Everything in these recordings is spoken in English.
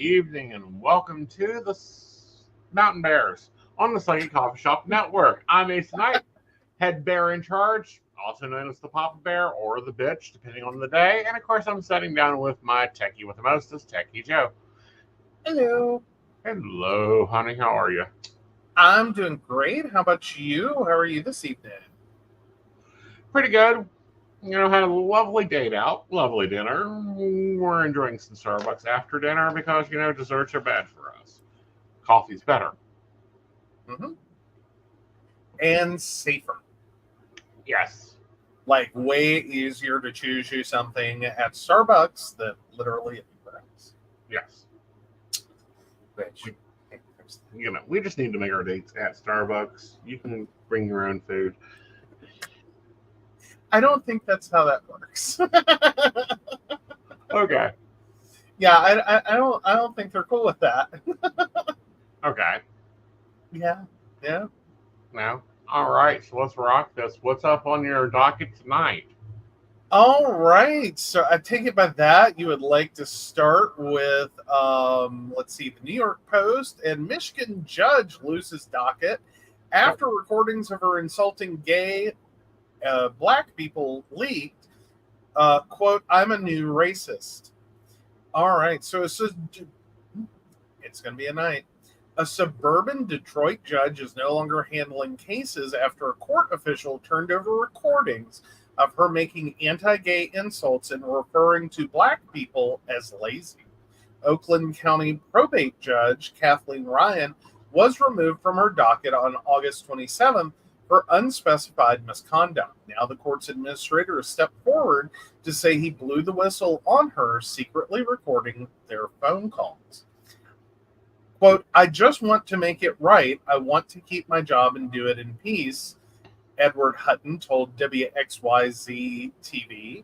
evening, and welcome to the Mountain Bears on the Sluggy Coffee Shop Network. I'm Ace Knight, head bear in charge, also known as the Papa Bear or the Bitch, depending on the day. And of course, I'm sitting down with my techie with the mostest, Techie Joe. Hello. Hello, honey. How are you? I'm doing great. How about you? How are you this evening? Pretty good. Had a lovely date out, lovely dinner. We're enjoying some Starbucks after dinner because, desserts are bad for us. Coffee's better. Mm-hmm. And safer. Yes. Like, way easier to choose you something at Starbucks than literally anywhere else. Yes. Which, we just need to make our dates at Starbucks. You can bring your own food. I don't think that's how that works. Okay. Yeah, I don't think they're cool with that. Okay. Yeah. No. All right. So let's rock this. What's up on your docket tonight? All right. So I take it by that you would like to start with, let's see, the New York Post and Michigan judge loses docket after recordings of her insulting gay black people leaked. Quote, I'm a new racist. All right. So it's going to be a night. A suburban Detroit judge is no longer handling cases after a court official turned over recordings of her making anti-gay insults and referring to black people as lazy. Oakland County probate judge Kathleen Ryan was removed from her docket on August 27th for unspecified misconduct. Now the court's administrator has stepped forward to say he blew the whistle on her secretly recording their phone calls. Quote, I just want to make it right. I want to keep my job and do it in peace, Edward Hutton told WXYZ TV.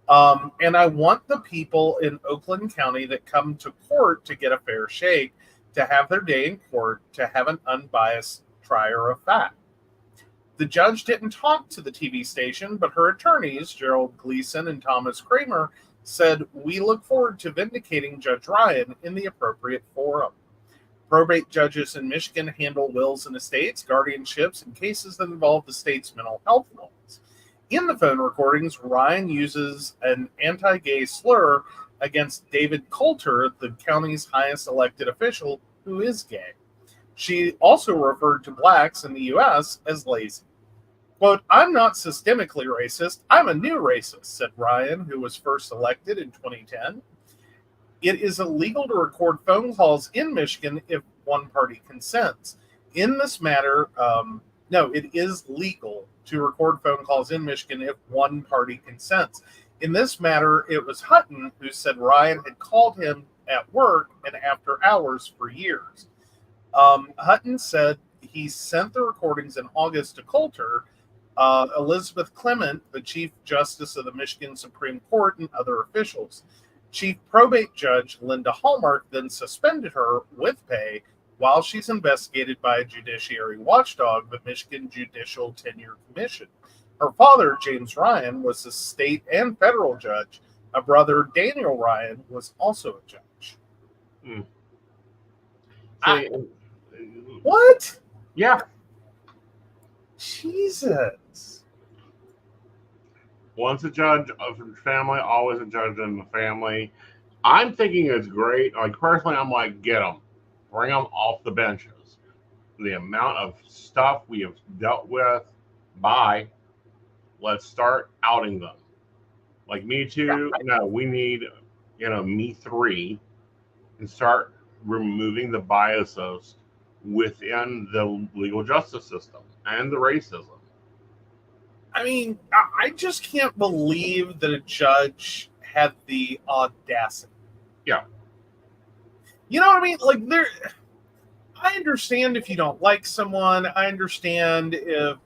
And I want the people in Oakland County that come to court to get a fair shake, to have their day in court, to have an unbiased trier of fact. The judge didn't talk to the TV station, but her attorneys, Gerald Gleason and Thomas Kramer, said, we look forward to vindicating Judge Ryan in the appropriate forum. Probate judges in Michigan handle wills and estates, guardianships, and cases that involve the state's mental health laws. In the phone recordings, Ryan uses an anti-gay slur against David Coulter, the county's highest elected official, who is gay. She also referred to blacks in the U.S. as lazy. Quote, I'm not systemically racist. I'm a new racist, said Ryan, who was first elected in 2010. It is illegal to record phone calls in Michigan if one party consents. In this matter, it is legal to record phone calls in Michigan if one party consents. In this matter, it was Hutton who said Ryan had called him at work and after hours for years. Hutton said he sent the recordings in August to Coulter. Elizabeth Clement, the Chief Justice of the Michigan Supreme Court, and other officials. Chief Probate Judge Linda Hallmark then suspended her with pay while she's investigated by a judiciary watchdog, the Michigan Judicial Tenure Commission. Her father, James Ryan, was a state and federal judge. A brother, Daniel Ryan, was also a judge. What? Yeah. Jesus. Once a judge of the family, always a judge in the family. I'm thinking it's great. Like, personally, I'm like, get them. Bring them off the benches. The amount of stuff we have dealt with, let's start outing them. Like, Me Too, no, we need, Me 3, and start removing the biases within the legal justice system and the racism. I mean, I just can't believe that a judge had the audacity. Yeah. You know what I mean? Like, I understand if you don't like someone. I understand if,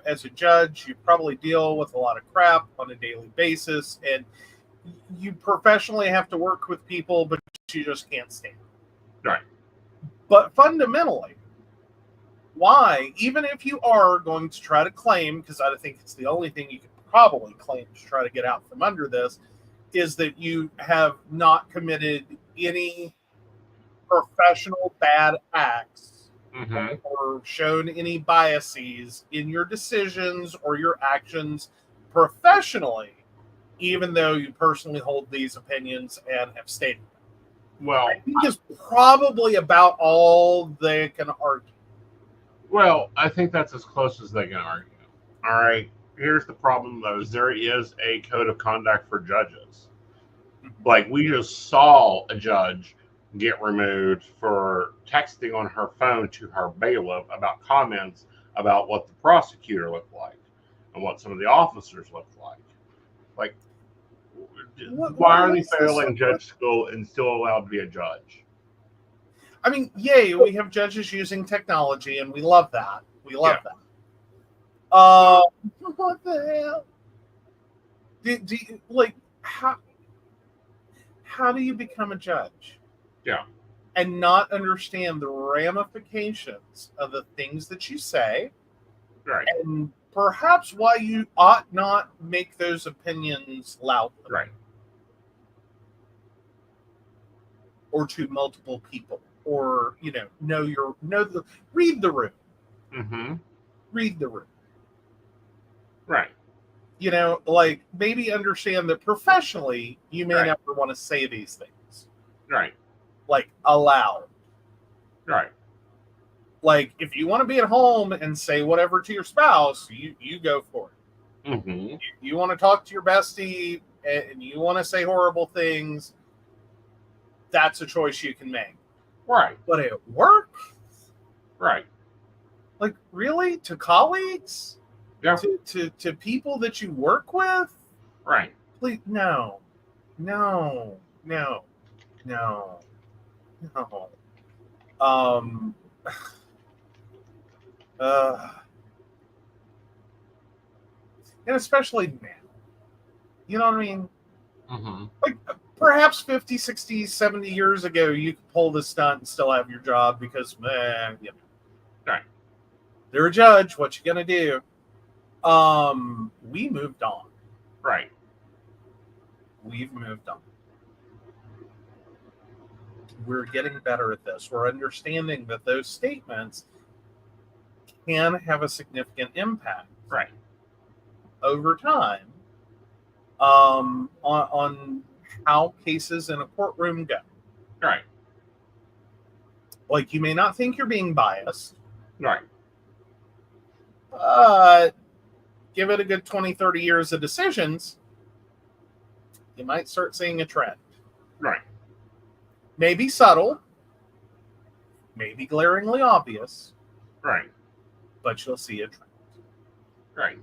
as a judge, you probably deal with a lot of crap on a daily basis, and you professionally have to work with people, but you just can't stand them. Right. But fundamentally, why, even if you are going to try to claim, because I think it's the only thing you could probably claim to try to get out from under this, is that you have not committed any professional bad acts Mm-hmm. or shown any biases in your decisions or your actions professionally, even though you personally hold these opinions and have stated them. Well, I think is probably about all they can argue. I think that's as close as they can argue. All right. Here's the problem, though: is there is a code of conduct for judges. Like, we just saw a judge get removed for texting on her phone to her bailiff about comments about what the prosecutor looked like and what some of the officers looked like. Like, why are they failing judge school and still allowed to be a judge? I mean, yay, we have judges using technology, and we love that. We love that. What the hell? Do you, like, how do you become a judge? Yeah. And not understand the ramifications of the things that you say, Right. and perhaps why you ought not make those opinions loudly, Right. or to multiple people, or read the room. Mm-hmm. Read the room. Right. Like, maybe understand that professionally you may never want to say these things. Right. Like, aloud. Right. Like, if you want to be at home and say whatever to your spouse, you go for it. Mm-hmm. You want to talk to your bestie and you want to say horrible things, that's a choice you can make. Right. But at work? Right. Like, really? To colleagues? Yeah. To people that you work with? Right. Please, no. And especially now. You know what I mean? Mm-hmm. Like, perhaps 50, 60, 70 years ago, you could pull this stunt and still have your job because, Right. They're a judge. What you gonna do? We moved on. Right. We've moved on. We're getting better at this. We're understanding that those statements can have a significant impact, right, over time, on how cases in a courtroom go. Right. Like, you may not think you're being biased. Right. But give it a good 20, 30 years of decisions, you might start seeing a trend. Right. Maybe subtle, maybe glaringly obvious. Right. But you'll see a trend. Right.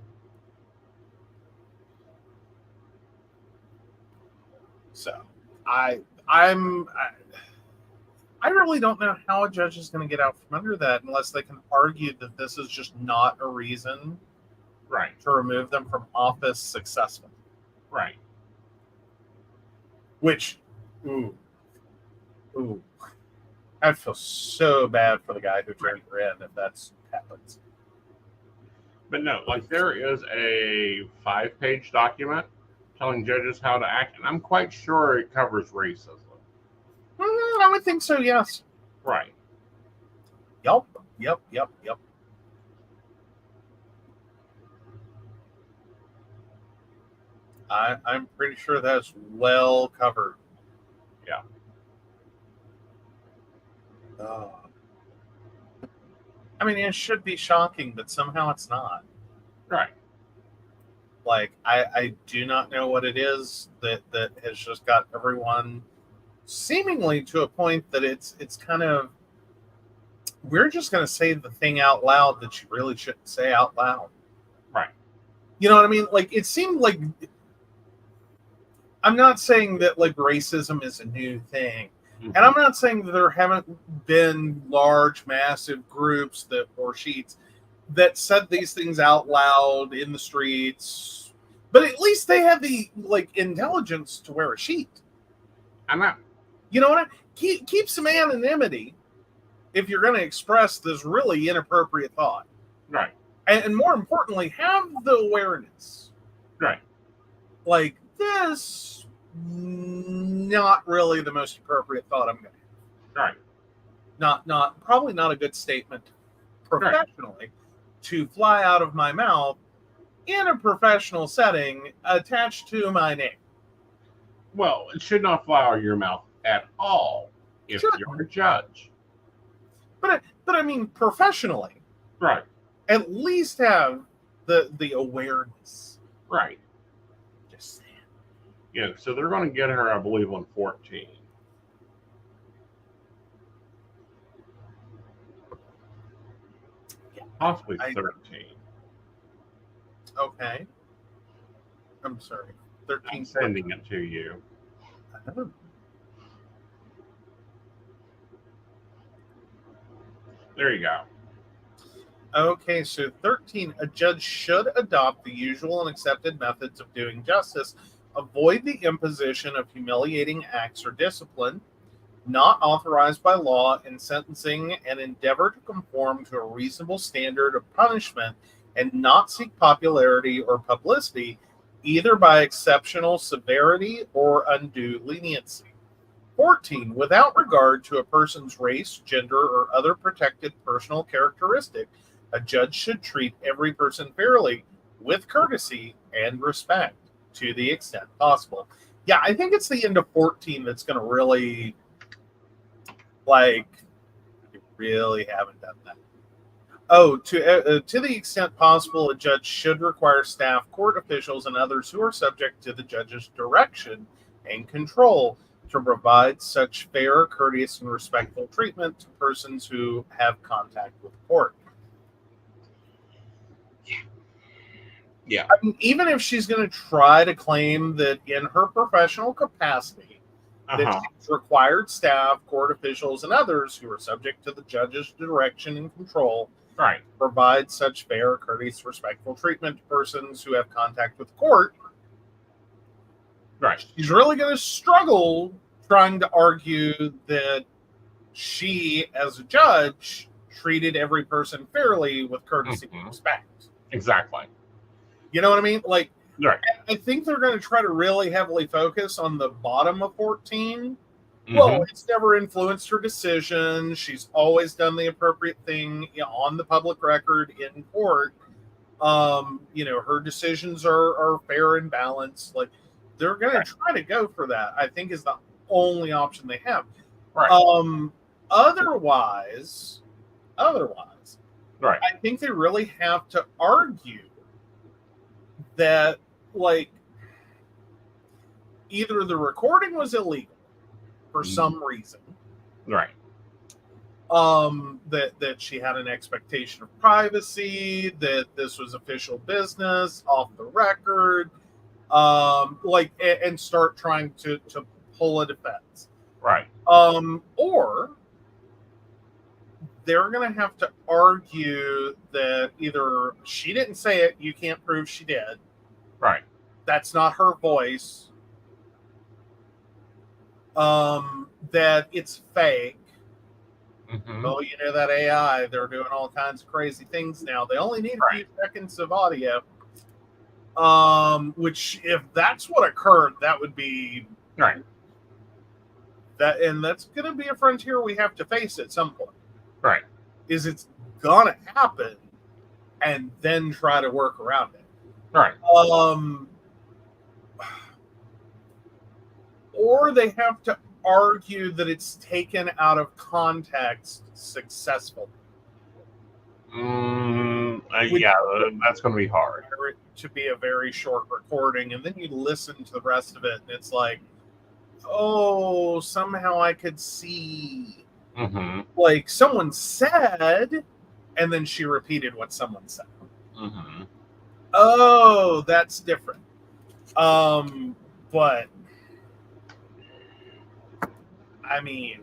So I really don't know how a judge is going to get out from under that unless they can argue that this is just not a reason, right, to remove them from office successfully. Right. Which, ooh, I'd feel so bad for the guy who turned her in if that happens. But no, like, there is a 5-page document telling judges how to act, and I'm quite sure it covers racism. I would think so, yes. Right. Yep. I'm pretty sure that's well covered. Yeah. I mean, it should be shocking, but somehow it's not. Right. Like, I do not know what it is that has just got everyone seemingly to a point that it's kind of, we're just going to say the thing out loud that you really shouldn't say out loud. Right. You know what I mean? Like, it seemed like, I'm not saying that, like, racism is a new thing. Mm-hmm. And I'm not saying that there haven't been large, massive groups or sheets that said these things out loud in the streets. But at least they had the, like, intelligence to wear a sheet. I'm not. You know what I mean? Keep some anonymity if you're going to express this really inappropriate thought. Right. And more importantly, have the awareness. Right. Like, this, not really the most appropriate thought I'm going to have. Right. probably not a good statement professionally to fly out of my mouth in a professional setting attached to my name. Well, it should not fly out of your mouth at all if you're a judge. But I mean, professionally, Right. at least have the awareness. Right. Just saying. Yeah, so they're going to get her, I believe, on 14. Possibly 13. Okay. I'm sorry. 13. I'm sending it to you. There you go. Okay, so 13, a judge should adopt the usual and accepted methods of doing justice, avoid the imposition of humiliating acts or discipline not authorized by law in sentencing, and endeavor to conform to a reasonable standard of punishment, and not seek popularity or publicity, either by exceptional severity or undue leniency. 14, without regard to a person's race, gender, or other protected personal characteristic, a judge should treat every person fairly, with courtesy and respect, to the extent possible. Yeah, I think it's the end of 14 that's going to really, you really haven't done that. Oh, to the extent possible, a judge should require staff, court officials, and others who are subject to the judge's direction and control to provide such fair, courteous, and respectful treatment to persons who have contact with the court. Yeah. I mean, even if she's going to try to claim that in her professional capacity, that she's required staff, court officials, and others who are subject to the judge's direction and control, right, provide such fair, courteous, respectful treatment to persons who have contact with the court, right, she's really going to struggle trying to argue that she, as a judge, treated every person fairly with courtesy and respect. Exactly. You know what I mean? Like, right. I think they're going to try to really heavily focus on the bottom of 14. Well, it's never influenced her decision. She's always done the appropriate thing on the public record in court. Her decisions are fair and balanced. Like, they're going to try to go for that, I think, is the only option they have. Right. Otherwise, right, I think they really have to argue that, either the recording was illegal for some reason, right, that she had an expectation of privacy, that this was official business off the record, and start trying to pull a defense, right, or they're going to have to argue that either she didn't say it, you can't prove she did, right, that's not her voice, that it's fake. Oh, that AI, they're doing all kinds of crazy things now. They only need a few seconds of audio, which, if that's what occurred, that would be right. And that's going to be a frontier we have to face at some point. Right. Is it's gonna happen, and then try to work around it. Right. Or they have to argue that it's taken out of context successfully. Yeah, that's going to be hard. To be a very short recording, and then you listen to the rest of it, and it's like, oh, somehow I could see. Like, someone said, and then she repeated what someone said. Oh, that's different. But I mean,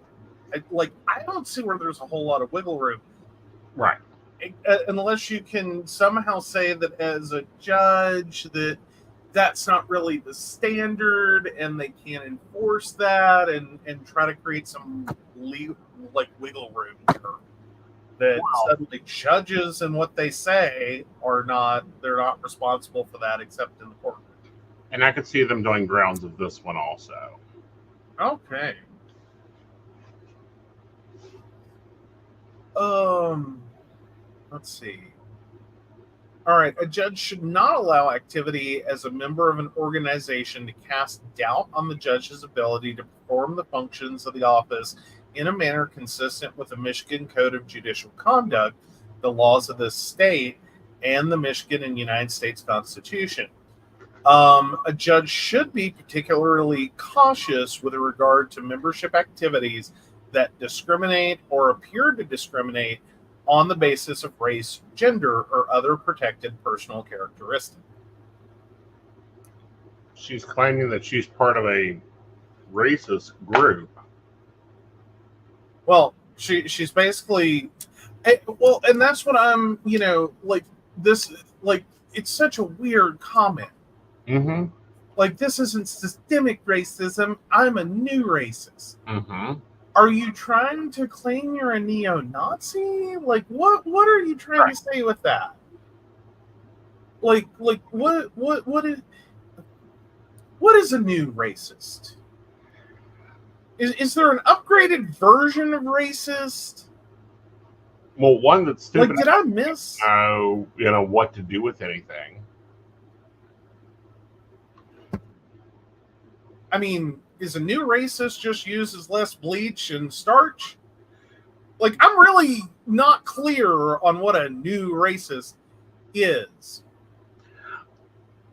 I don't see where there's a whole lot of wiggle room. Right. Unless you can somehow say that as a judge that's not really the standard, and they can't enforce that, and try to create some wiggle room here. That suddenly judges and what they say they're not responsible for that except in the court. And I could see them doing grounds of this one also. Okay. Let's see. All right, a judge should not allow activity as a member of an organization to cast doubt on the judge's ability to perform the functions of the office in a manner consistent with the Michigan Code of Judicial Conduct, the laws of this state, and the Michigan and United States Constitution. A judge should be particularly cautious with regard to membership activities that discriminate or appear to discriminate on the basis of race, gender, or other protected personal characteristic. She's claiming that she's part of a racist group. Well, she's basically, well, and that's what I'm, like this, like it's such a weird comment. Mm-hmm. Like, this isn't systemic racism. I'm a new racist. Mm-hmm. Are you trying to claim you're a neo-Nazi? Like, what are you trying to say with that? Like what is a new racist? Is there an upgraded version of racist? Well, one that's stupid. Like, did I miss? What to do with anything. I mean, is a new racist just uses less bleach and starch? Like, I'm really not clear on what a new racist is.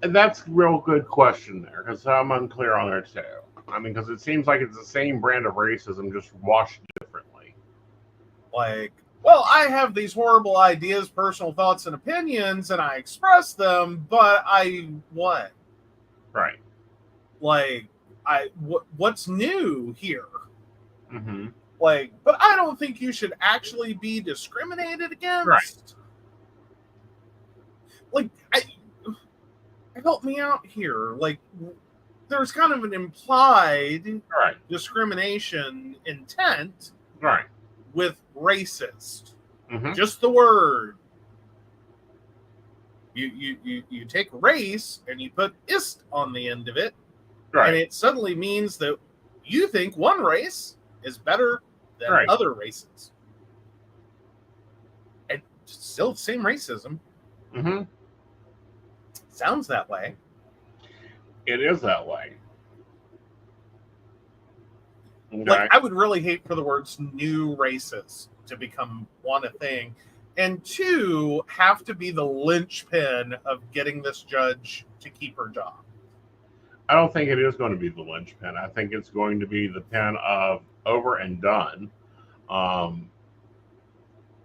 And that's a real good question there, because I'm unclear on there too. I mean, because it seems like it's the same brand of racism, just washed differently. Like, well, I have these horrible ideas, personal thoughts, and opinions, and I express them, but what? Right. Like, what's new here? Mm-hmm. Like, but I don't think you should actually be discriminated against. Right. Like, help me out here. Like, there's kind of an implied discrimination intent with racist. Mm-hmm. Just the word. You take race and you put ist on the end of it. Right. And it suddenly means that you think one race is better than other races. And still the same racism. Mm-hmm. Sounds that way. It is that way. Okay. Like, I would really hate for the words new racist to become one, a thing, and two, have to be the linchpin of getting this judge to keep her job. I don't think it is going to be the linchpin. I think it's going to be the pin of over and done. But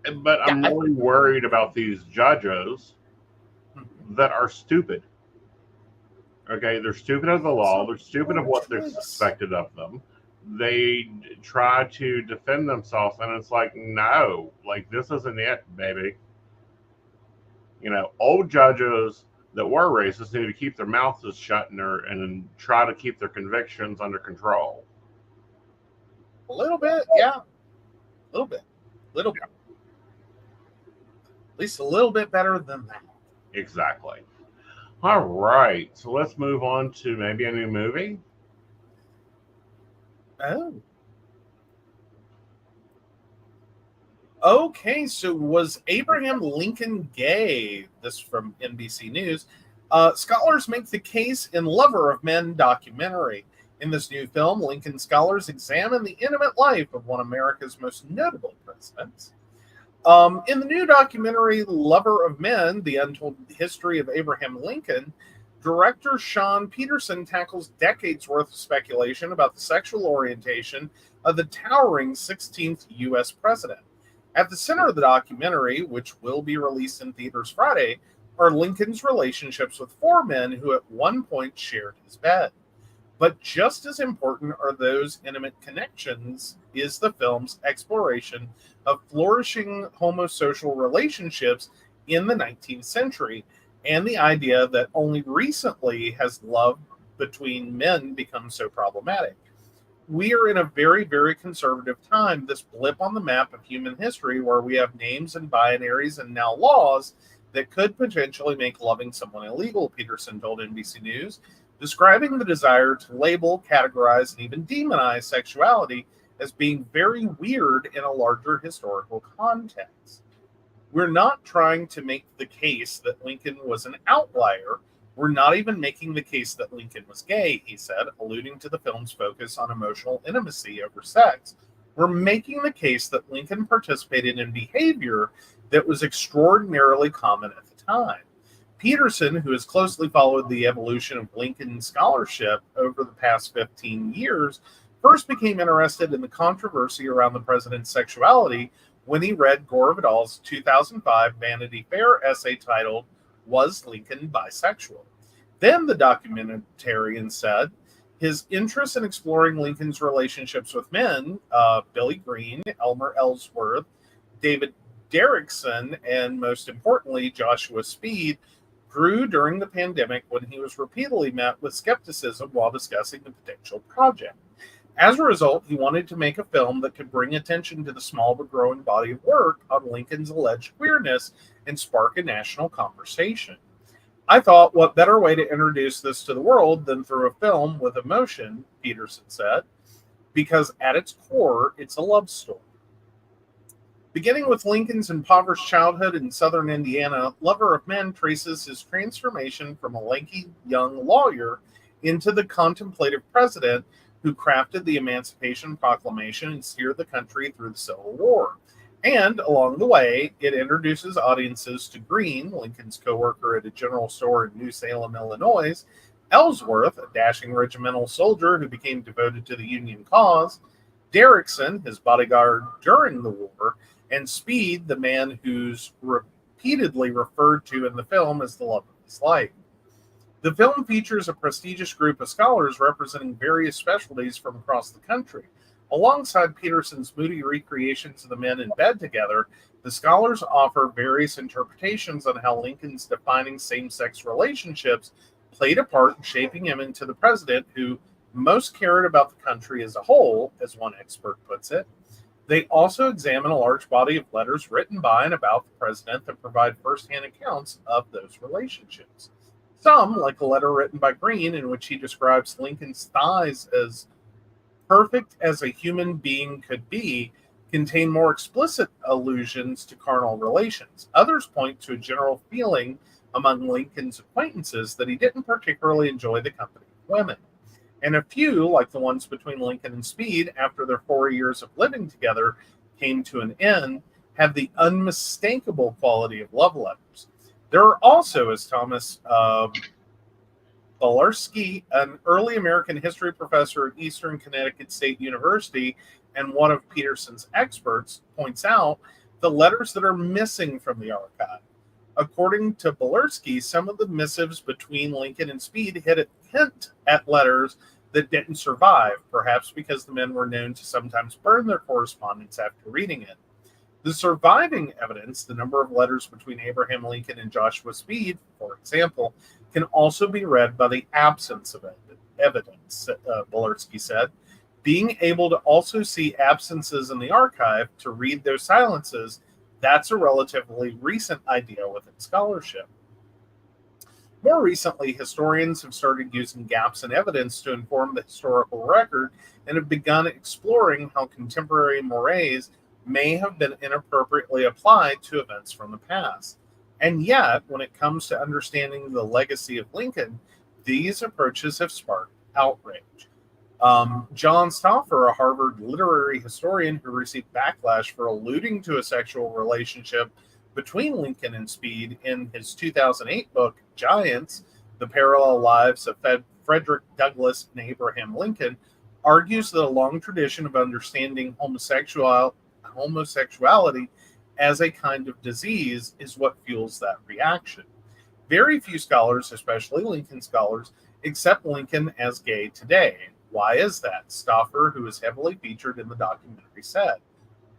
I'm really worried about these judges that are stupid. Okay, they're stupid of the law. They're stupid of what they're expected of them. They try to defend themselves, and it's like, no, like, this isn't it, baby. Old judges that were racist need to keep their mouths shut and try to keep their convictions under control. A little bit, yeah. A little bit. At least a little bit better than that. Exactly. All right. So let's move on to maybe a new movie. Oh. Okay, so was Abraham Lincoln gay? This from NBC News. Scholars make the case in Lover of Men documentary. In this new film, Lincoln scholars examine the intimate life of one of America's most notable presidents. In the new documentary, Lover of Men, The Untold History of Abraham Lincoln, director Sean Peterson tackles decades worth of speculation about the sexual orientation of the towering 16th U.S. president. At the center of the documentary, which will be released in theaters Friday, are Lincoln's relationships with four men who at one point shared his bed. But just as important are those intimate connections is the film's exploration of flourishing homosocial relationships in the 19th century and the idea that only recently has love between men become so problematic. We are in a very, very conservative time, this blip on the map of human history where we have names and binaries and now laws that could potentially make loving someone illegal, Peterson told NBC News, describing the desire to label, categorize, and even demonize sexuality as being very weird in a larger historical context. We're not trying to make the case that Lincoln was an outlier. We're not even making the case that Lincoln was gay, he said, alluding to the film's focus on emotional intimacy over sex. We're making the case that Lincoln participated in behavior that was extraordinarily common at the time. Peterson, who has closely followed the evolution of Lincoln scholarship over the past 15 years, first became interested in the controversy around the president's sexuality when he read Gore Vidal's 2005 Vanity Fair essay titled, "Was Lincoln Bisexual?" Then the documentarian said his interest in exploring Lincoln's relationships with men, Billy Green, Elmer Ellsworth, David Derrickson, and most importantly, Joshua Speed, grew during the pandemic when he was repeatedly met with skepticism while discussing the potential project. As a result, he wanted to make a film that could bring attention to the small but growing body of work on Lincoln's alleged queerness and spark a national conversation. I thought, what better way to introduce this to the world than through a film with emotion, Peterson said, because at its core, it's a love story. Beginning with Lincoln's impoverished childhood in southern Indiana, Lover of Men traces his transformation from a lanky young lawyer into the contemplative president who crafted the Emancipation Proclamation and steered the country through the Civil War. And along the way, it introduces audiences to Green, Lincoln's co-worker at a general store in New Salem, Illinois, Ellsworth, a dashing regimental soldier who became devoted to the Union cause, Derrickson, his bodyguard during the war, and Speed, the man who's repeatedly referred to in the film as the love of his life. The film features a prestigious group of scholars representing various specialties from across the country. Alongside Peterson's moody recreations of the men in bed together, the scholars offer various interpretations on how Lincoln's defining same-sex relationships played a part in shaping him into the president who most cared about the country as a whole, as one expert puts it. They also examine a large body of letters written by and about the president that provide firsthand accounts of those relationships. Some, like a letter written by Green in which he describes Lincoln's thighs as perfect as a human being could be, contain more explicit allusions to carnal relations. Others point to a general feeling among Lincoln's acquaintances that he didn't particularly enjoy the company of women. And a few, like the ones between Lincoln and Speed after their 4 years of living together came to an end, have the unmistakable quality of love letters. There are also, as Thomas Bolersky, an early American history professor at Eastern Connecticut State University and one of Peterson's experts, points out, the letters that are missing from the archive. According to Bolersky, some of the missives between Lincoln and Speed hint at letters that didn't survive, perhaps because the men were known to sometimes burn their correspondence after reading it. The surviving evidence, the number of letters between Abraham Lincoln and Joshua Speed, for example, can also be read by the absence of evidence, Bolersky said. Being able to also see absences in the archive to read those silences, that's a relatively recent idea within scholarship. More recently, historians have started using gaps in evidence to inform the historical record and have begun exploring how contemporary mores may have been inappropriately applied to events from the past. And yet, when it comes to understanding the legacy of Lincoln, these approaches have sparked outrage. John Stauffer, a Harvard literary historian who received backlash for alluding to a sexual relationship between Lincoln and Speed in his 2008 book, Giants, The Parallel Lives of Frederick Douglass and Abraham Lincoln, argues that a long tradition of understanding homosexuality as a kind of disease is what fuels that reaction. Very few scholars, especially Lincoln scholars, accept Lincoln as gay today. Why is that? Stauffer, who is heavily featured in the documentary, said.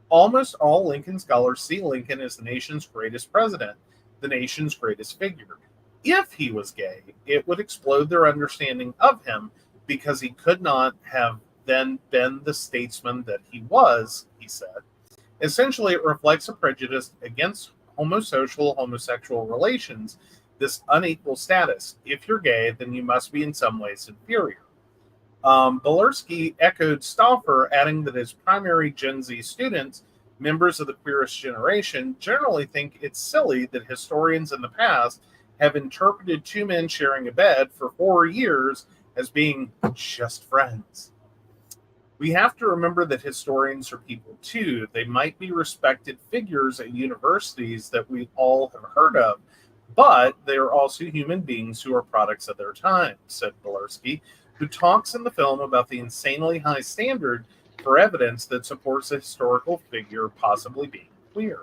Almost all Lincoln scholars see Lincoln as the nation's greatest president, the nation's greatest figure. If he was gay, it would explode their understanding of him because he could not have then been the statesman that he was, he said. Essentially, it reflects a prejudice against homosexual relations, this unequal status. If you're gay, then you must be in some ways inferior. Bolersky echoed Stauffer, adding that his primary Gen Z students, members of the queerest generation, generally think it's silly that historians in the past have interpreted two men sharing a bed for 4 years as being just friends. We have to remember that historians are people too. They might be respected figures at universities that we all have heard of, but they are also human beings who are products of their time, said Bolersky, who talks in the film about the insanely high standard for evidence that supports a historical figure possibly being queer.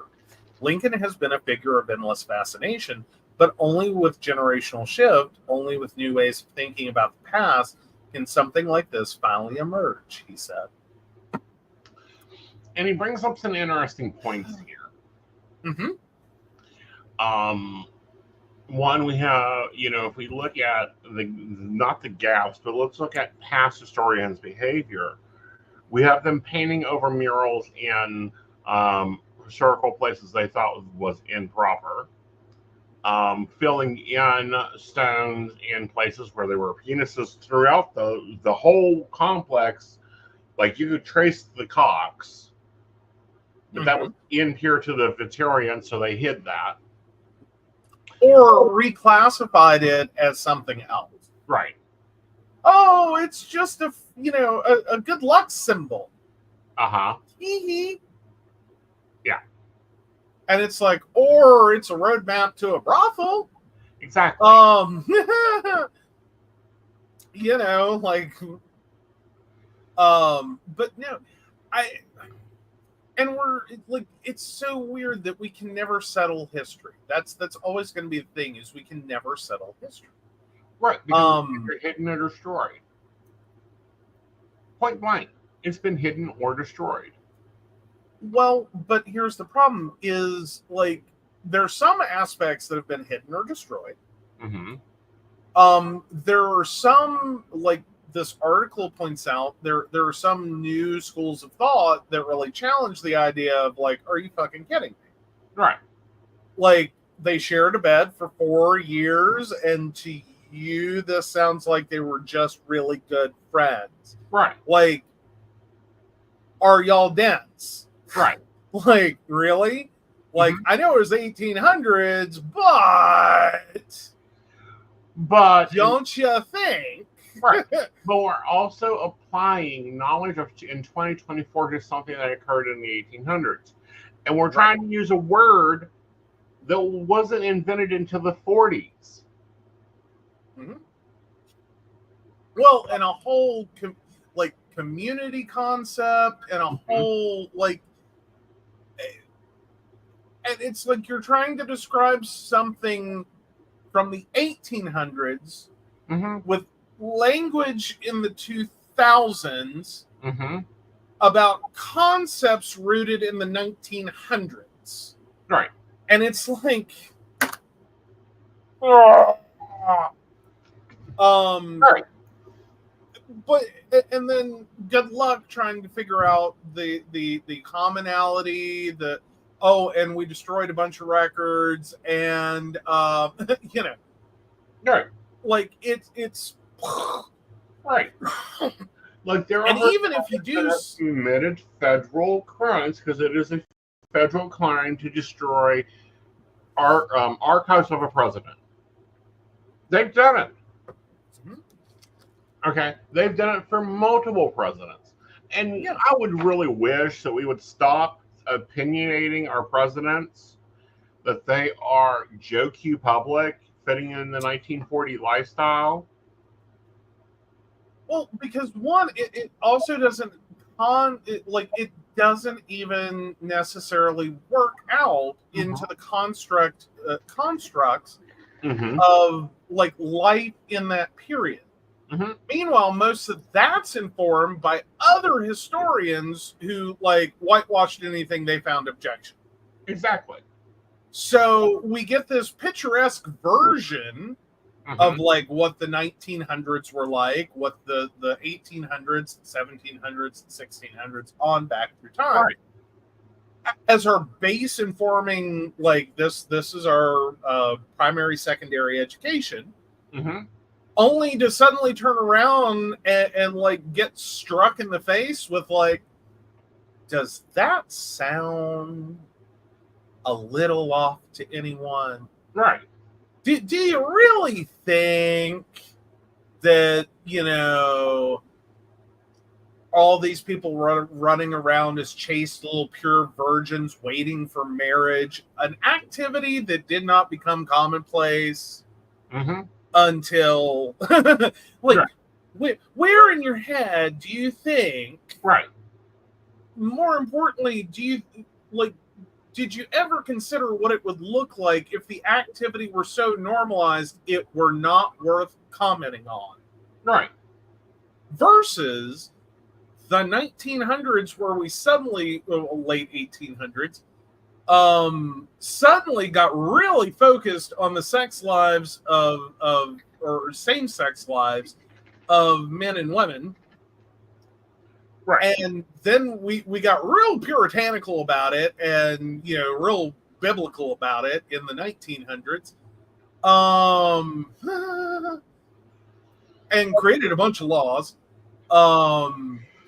Lincoln has been a figure of endless fascination, but only with generational shift, only with new ways of thinking about the past, can something like this finally emerge, he said. And he brings up some interesting points here. Mm-hmm. One, we have, if we look at not the gaps, but let's look at past historians' behavior. We have them painting over murals in historical places they thought was improper, filling in stones in places where there were penises throughout the whole complex. Like, you could trace the cocks, but that was impure to the Victorians, so they hid that. Or reclassified it as something else. Right. Oh, it's just a good luck symbol. Uh-huh. Hee. Yeah. And it's like, or it's a roadmap to a brothel. Exactly. But no, and we're like, it's so weird that we can never settle history. That's always going to be the thing, is we can never settle history. Right, because it's hidden or destroyed. Point blank, it's been hidden or destroyed. Well, but here's the problem: is like there are some aspects that have been hidden or destroyed. Mm-hmm. There are some, like this article points out, there are some new schools of thought that really challenge the idea of, like, are you fucking kidding me? Right. Like, they shared a bed for 4 years, and to you, this sounds like they were just really good friends. Right. Like, are y'all dense? Right. Like, really? Like, I know it was the 1800s, but don't you think? Right. But we're also applying knowledge in 2024 to something that occurred in the 1800s. And we're trying to use a word that wasn't invented until the 40s. Mm-hmm. Well, and a whole community concept, and a whole and it's like you're trying to describe something from the 1800s with language in the 2000s about concepts rooted in the 1900s. Right. And it's like, right. But, and then good luck trying to figure out the commonality, and we destroyed a bunch of records, and right. Like it's right. Like, there are, and even if you do committed federal crimes, because it is a federal crime to destroy our archives of a president. They've done it. Okay, they've done it for multiple presidents, and I would really wish that we would stop opinionating our presidents that they are Joe Q public, fitting in the 1940 lifestyle. Well, because one, it also doesn't it doesn't even necessarily work out into the constructs of like life in that period. Meanwhile, most of that's informed by other historians who like whitewashed anything they found objectionable. Exactly. So we get this picturesque version of like what the 1900s were like, what the 1800s, 1700s, 1600s on back through time. Right. As our base informing, like this is our primary, secondary education. only to suddenly turn around and like get struck in the face with like, does that sound a little off to anyone? Right. Do you really think that, all these people running around as chaste little pure virgins waiting for marriage, an activity that did not become commonplace until like, where in your head do you think, right, more importantly, did you ever consider what it would look like if the activity were so normalized it were not worth commenting on? Right. Versus the 1900s, where we suddenly, late 1800s, suddenly got really focused on the sex lives or same-sex lives of men and women. Right. And then we got real puritanical about it and, real biblical about it in the 1900s. And created a bunch of laws.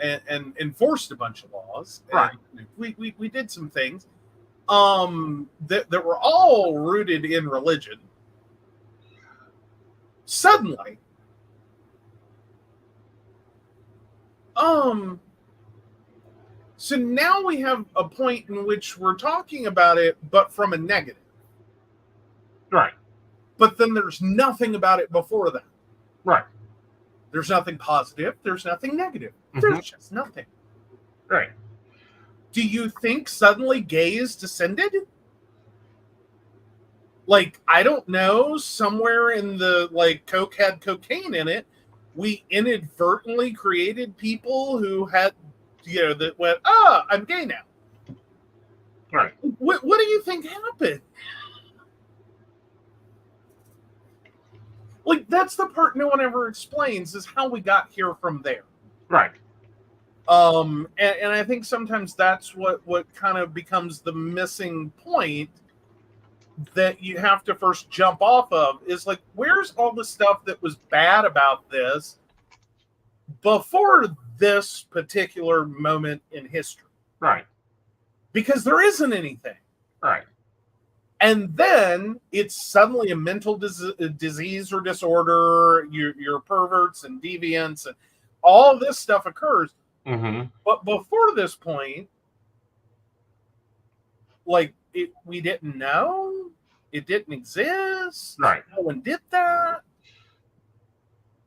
And enforced a bunch of laws. Right. And we did some things that were all rooted in religion. Suddenly, so now we have a point in which we're talking about it, but from a negative. Right. But then there's nothing about it before that. Right. There's nothing positive. There's nothing negative. There's just nothing. Right. Do you think suddenly gays descended? Like, I don't know, somewhere in the, like, Coke had cocaine in it, we inadvertently created people who had, that went, I'm gay now. Right. What do you think happened? Like, that's the part no one ever explains, is how we got here from there. Right. And I think sometimes that's what kind of becomes the missing point that you have to first jump off of, is like, where's all the stuff that was bad about this before this particular moment in history? Right. Because there isn't anything. Right. And then it's suddenly a mental disease or disorder. You're perverts and deviants, and all this stuff occurs. But before this point, like, we didn't know. It didn't exist. Right. No one did that.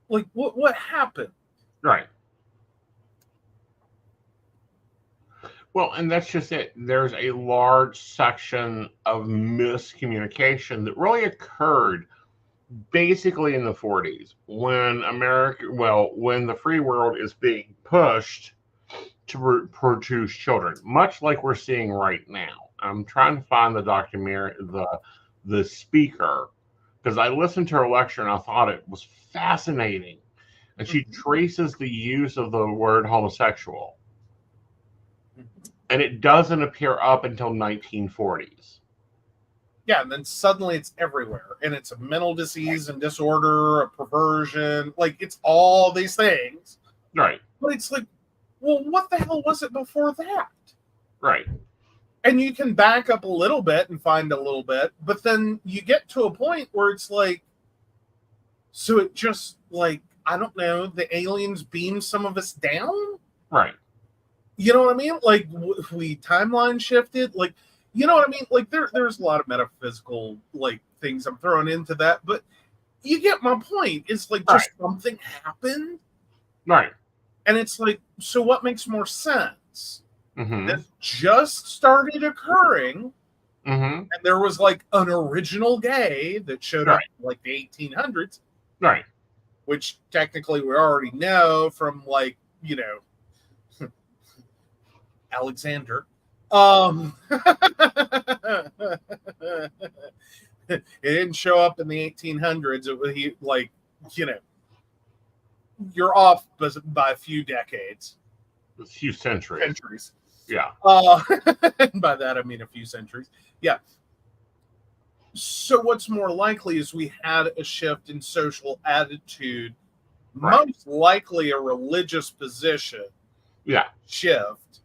Like, what happened? Right. Well, and that's just it. There's a large section of miscommunication that really occurred basically in the 40s when when the free world is being pushed to produce children, much like we're seeing right now. I'm trying to find the documentary, the speaker, because I listened to her lecture and I thought it was fascinating. And she traces the use of the word homosexual. And it doesn't appear up until 1940s. Yeah, and then suddenly it's everywhere. And it's a mental disease and disorder, a perversion. Like, it's all these things. Right. But it's like, well, what the hell was it before that? Right. And you can back up a little bit and find a little bit. But then you get to a point where it's like, so it just, like, I don't know, the aliens beam some of us down? Right. You know what I mean? Like, we timeline shifted. Like, you know what I mean? Like, there's a lot of metaphysical, like, things I'm throwing into that. But you get my point. It's like, just something happened. Right. And it's like, so what makes more sense? Mm-hmm. This just started occurring. Mm-hmm. And there was, like, an original gay that showed up in, like, the 1800s. Right. Which technically we already know from, like, Alexander. It didn't show up in the 1800s. It was, you're off by a few decades. A few centuries. Yeah. And by that I mean a few centuries. Yeah. So what's more likely is we had a shift in social attitude, Right. most likely a religious position Yeah. shift.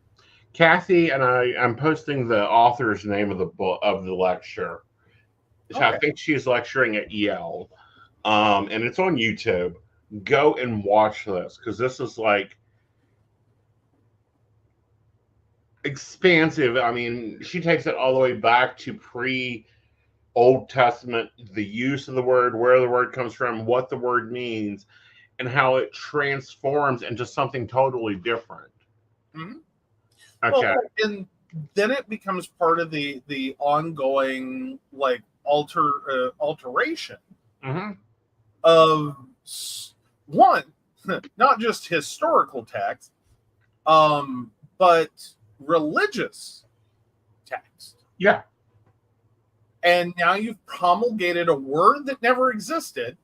Kathy and I'm posting the author's name of the book of the lecture. Okay. I think she's lecturing at Yale, and it's on YouTube. Go and watch this because this is like expansive. I mean, she takes it all the way back to pre Old Testament, the use of the word, where the word comes from, what the word means, and how it transforms into something totally different. Mm-hmm. Okay. Well, and then it becomes part of the ongoing like alteration Mm-hmm. of one, not just historical text, but religious text. Yeah. And now you've promulgated a word that never existed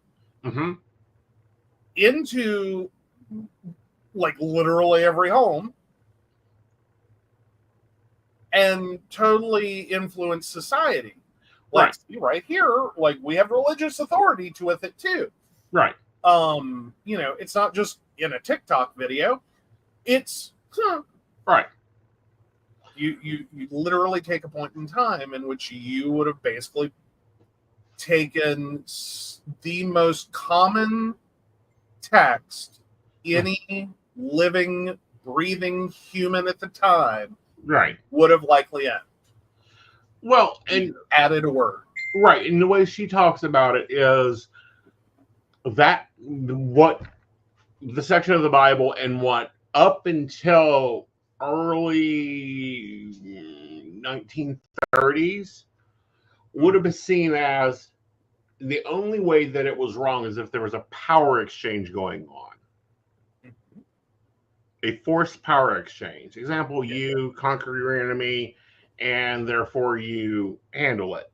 Mm-hmm. into like literally every home and totally influence society. Like, Right. see right here, like we have religious authority to with it too. Right. You know, it's not just in a TikTok video. It's Right. you literally take a point in time in which you would have basically taken the most common text any living, breathing human at the time Right. would have likely ended. Well, and added a word. Right. And the way she talks about it is that what the section of the Bible and what up until early 1930s would have been seen as the only way that it was wrong is if there was a power exchange going on. A forced power exchange. Example, you conquer your enemy and therefore you handle it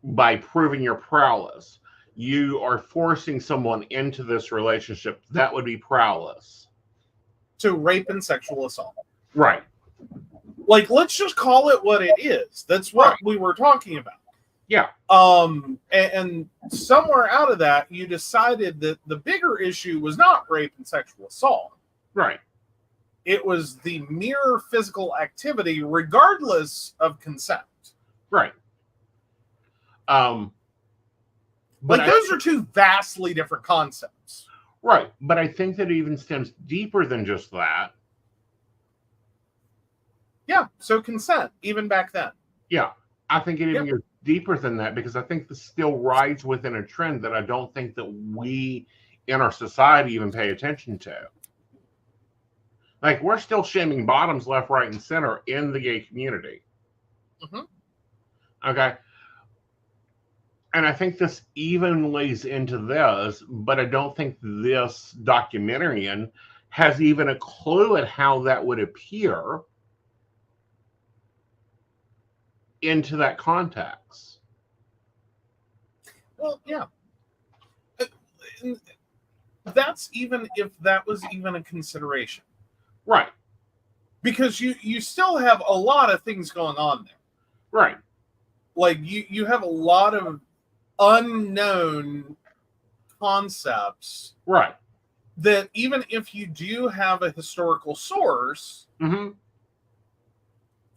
by proving your prowess. You are forcing someone into this relationship. That would be prowess. So rape and sexual assault. Right. Like, let's just call it what it is. That's what we were talking about. Yeah. And somewhere out of that, you decided that the bigger issue was not rape and sexual assault. Right. It was the mere physical activity, regardless of consent. Right. But like those are two vastly different concepts. Right. But I think that it even stems deeper than just that. Yeah. So consent, even back then. Yeah. I think it even goes deeper than that because I think this still rides within a trend that I don't think that we in our society even pay attention to. Like, we're still shaming bottoms left, right, and center in the gay community. Mm-hmm. Okay. And I think this even lays into this, but I don't think this documentarian has even a clue at how that would appear into that context. Well, yeah. That's even if that was even a consideration. Right. Because you still have a lot of things going on there. Right. Like you have a lot of unknown concepts. Right. That even if you do have a historical source, mm-hmm.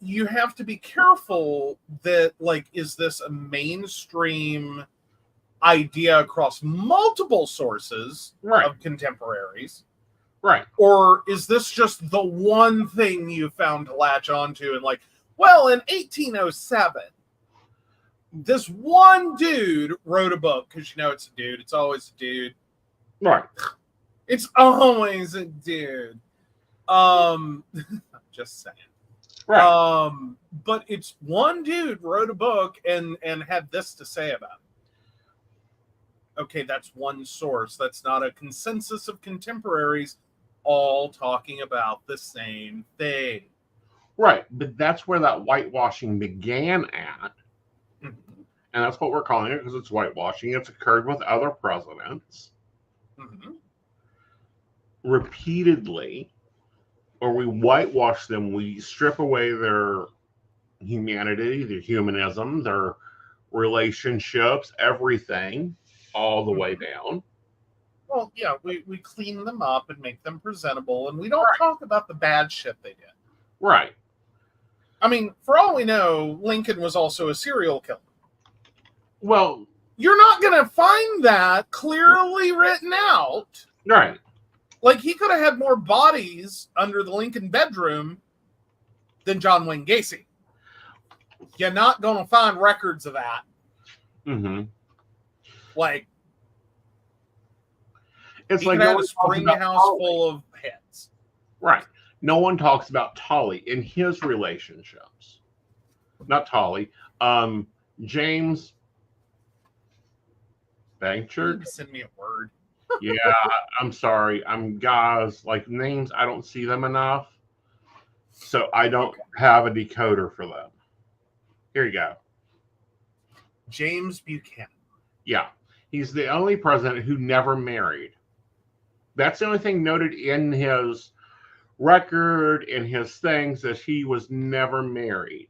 you have to be careful that, like, is this a mainstream idea across multiple sources of contemporaries? Right. Or is this just the one thing you found to latch onto and like, well, in 1807, this one dude wrote a book, because you know it's a dude. It's always a dude. Right. It's always a dude. Just saying. Right. But it's one dude wrote a book and had this to say about it. Okay, that's one source. That's not a consensus of contemporaries all talking about the same thing. Right. But that's where that whitewashing began at. Mm-hmm. And that's what we're calling it because it's whitewashing. It's occurred with other presidents. Mm-hmm. Repeatedly, or we whitewash them, we strip away their humanity, their humanism, their relationships, everything, all the way down. Well, yeah, we clean them up and make them presentable, and we don't Right. talk about the bad shit they did. Right. I mean, for all we know, Lincoln was also a serial killer. Well, You're not going to find that clearly written out. right. Like, he could have had more bodies under the Lincoln bedroom than John Wayne Gacy. You're not going to find records of that. Mm-hmm. Like, It's he like could no have one a talks spring about house Tully. full of heads. Right. No one talks about Tully in his relationships. Not Tully. James You Blanchard. need to send me a word. Yeah, I'm sorry. I'm guys like names. I don't see them enough, so I don't have a decoder for them. Here you go. James Buchanan. Yeah, he's the only president who never married. That's the only thing noted in his record, in his things, that he was never married.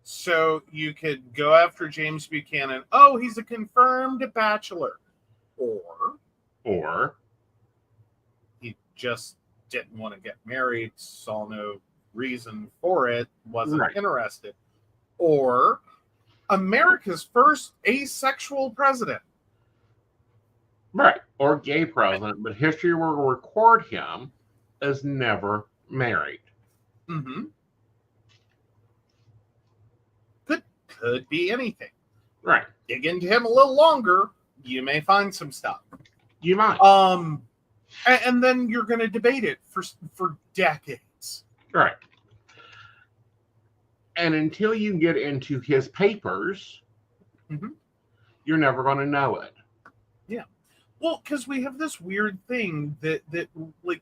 So you could go after James Buchanan. Oh, he's a confirmed bachelor. Or he just didn't want to get married, saw no reason for it, wasn't Right. interested. Or America's first asexual president. Right. Or gay president, but history will record him as never married. Mm-hmm. Could be anything. Right. Dig into him a little longer, you may find some stuff. You might. And then you're going to debate it for decades. Right. And until you get into his papers, Mhm. you're never going to know it. Well, because we have this weird thing that like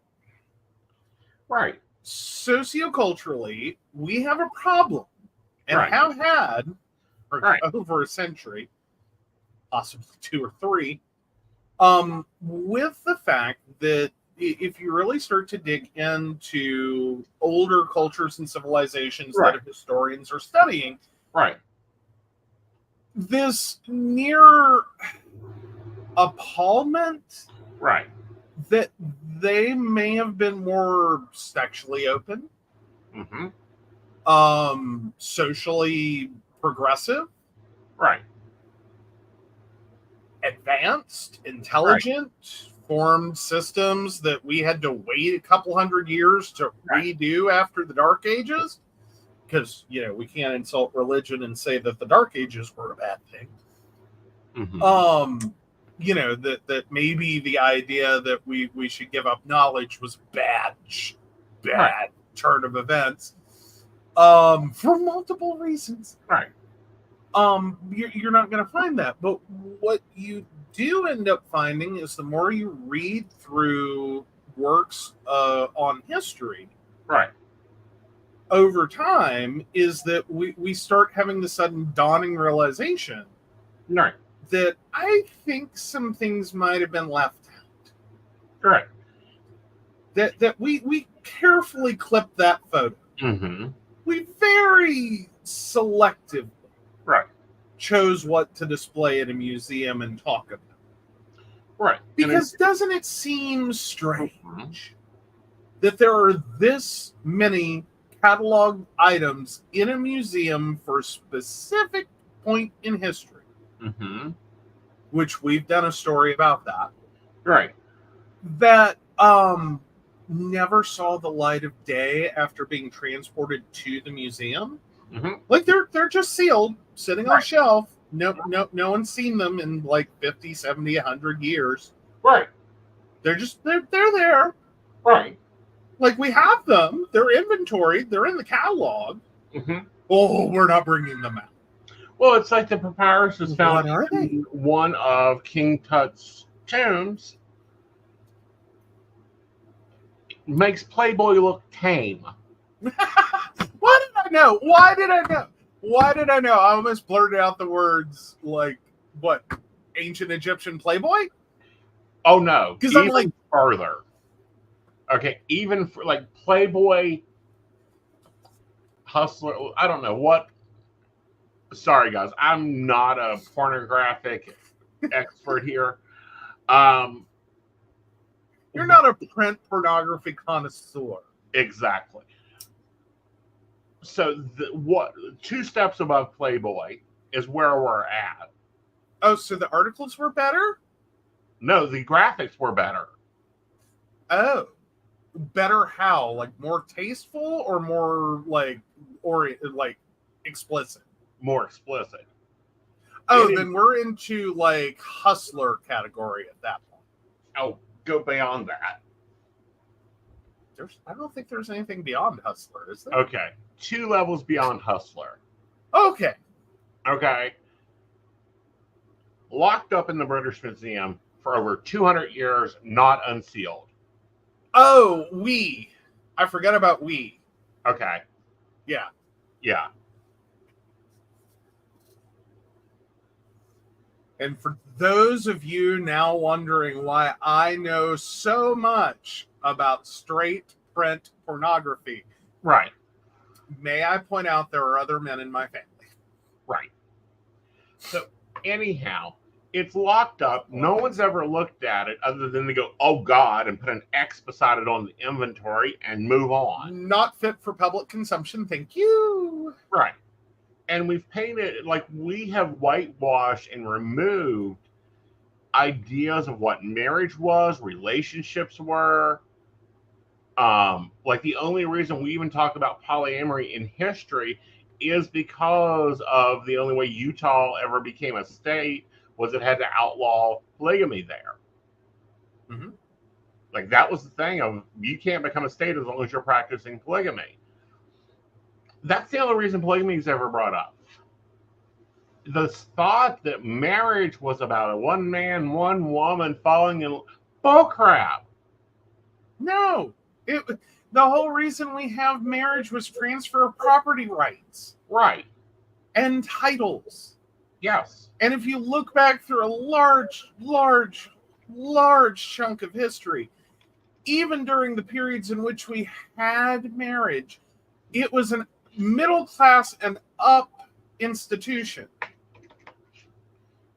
Right. socioculturally, we have a problem and Right. have had for Right. over a century, possibly 2 or 3, with the fact that if you really start to dig into older cultures and civilizations Right. that historians are studying, Right. this near appallment Right. that they may have been more sexually open, Mm-hmm. socially progressive, Right. advanced, intelligent, formed systems that we had to wait a couple hundred years to redo after the Dark Ages. Because, we can't insult religion and say that the Dark Ages were a bad thing. Mm-hmm. That maybe the idea that we should give up knowledge was bad turn of events. For multiple reasons. Right. You're not going to find that. But what you do end up finding is the more you read through works on history, Right. over time, is that we start having the sudden dawning realization Right. that I think some things might have been left out. Right. That we carefully clipped that photo. Mm-hmm. We very selectively Right. chose what to display at a museum and talk about. Right. Because doesn't it seem strange Mhm. that there are this many catalog items in a museum for a specific point in history, Mm-hmm. which we've done a story about Right. that never saw the light of day after being transported to the museum? Mm-hmm. Like they're just sealed, sitting on a Right. shelf. No one's seen them in like 50, 70, 100 years. Right. They're there. Right. Like, we have them. They're inventoried. They're in the catalog. Mm-hmm. Oh, we're not bringing them out. Well, it's like the papyrus was found What are they? in one of King Tut's tombs. Makes Playboy look tame. What did I know? Why did I know? I almost blurted out the words like, what, ancient Egyptian Playboy? Oh no, 'Cause I'm even like- further. Okay, even for like Playboy Hustler. I don't know what. Sorry, guys. I'm not a pornographic expert here. You're not a print pornography connoisseur. Exactly. So, what 2 steps above Playboy is where we're at. Oh, so the articles were better? No, the graphics were better. Oh, better how? Like more tasteful or more like explicit? More explicit. Oh, then we're into like hustler category at that point. Oh, go beyond that. I don't think there's anything beyond hustler, is there? Okay, 2 levels beyond hustler. Okay. Locked up in the British Museum for over 200 years, not unsealed. Oh, I forgot about Okay. Yeah. Yeah. And for those of you now wondering why I know so much about straight print pornography, Right. may I point out there are other men in my family. Right. So anyhow, it's locked up. No one's ever looked at it other than to go, oh God, and put an X beside it on the inventory and move on. Not fit for public consumption. Thank you. Right. And we've painted, like, we have whitewashed and removed ideas of what marriage was, relationships were. Like, the only reason we even talk about polyamory in history is because of the only way Utah ever became a state was it had to outlaw polygamy there. Mm-hmm. Like, that was the thing of, you can't become a state as long as you're practicing polygamy. That's the only reason polygamy is ever brought up. The thought that marriage was about a one man, one woman falling in bullcrap. No, the whole reason we have marriage was transfer of property rights. Right. And titles. Yes. And if you look back through a large chunk of history, even during the periods in which we had marriage, it was an middle class and up institution.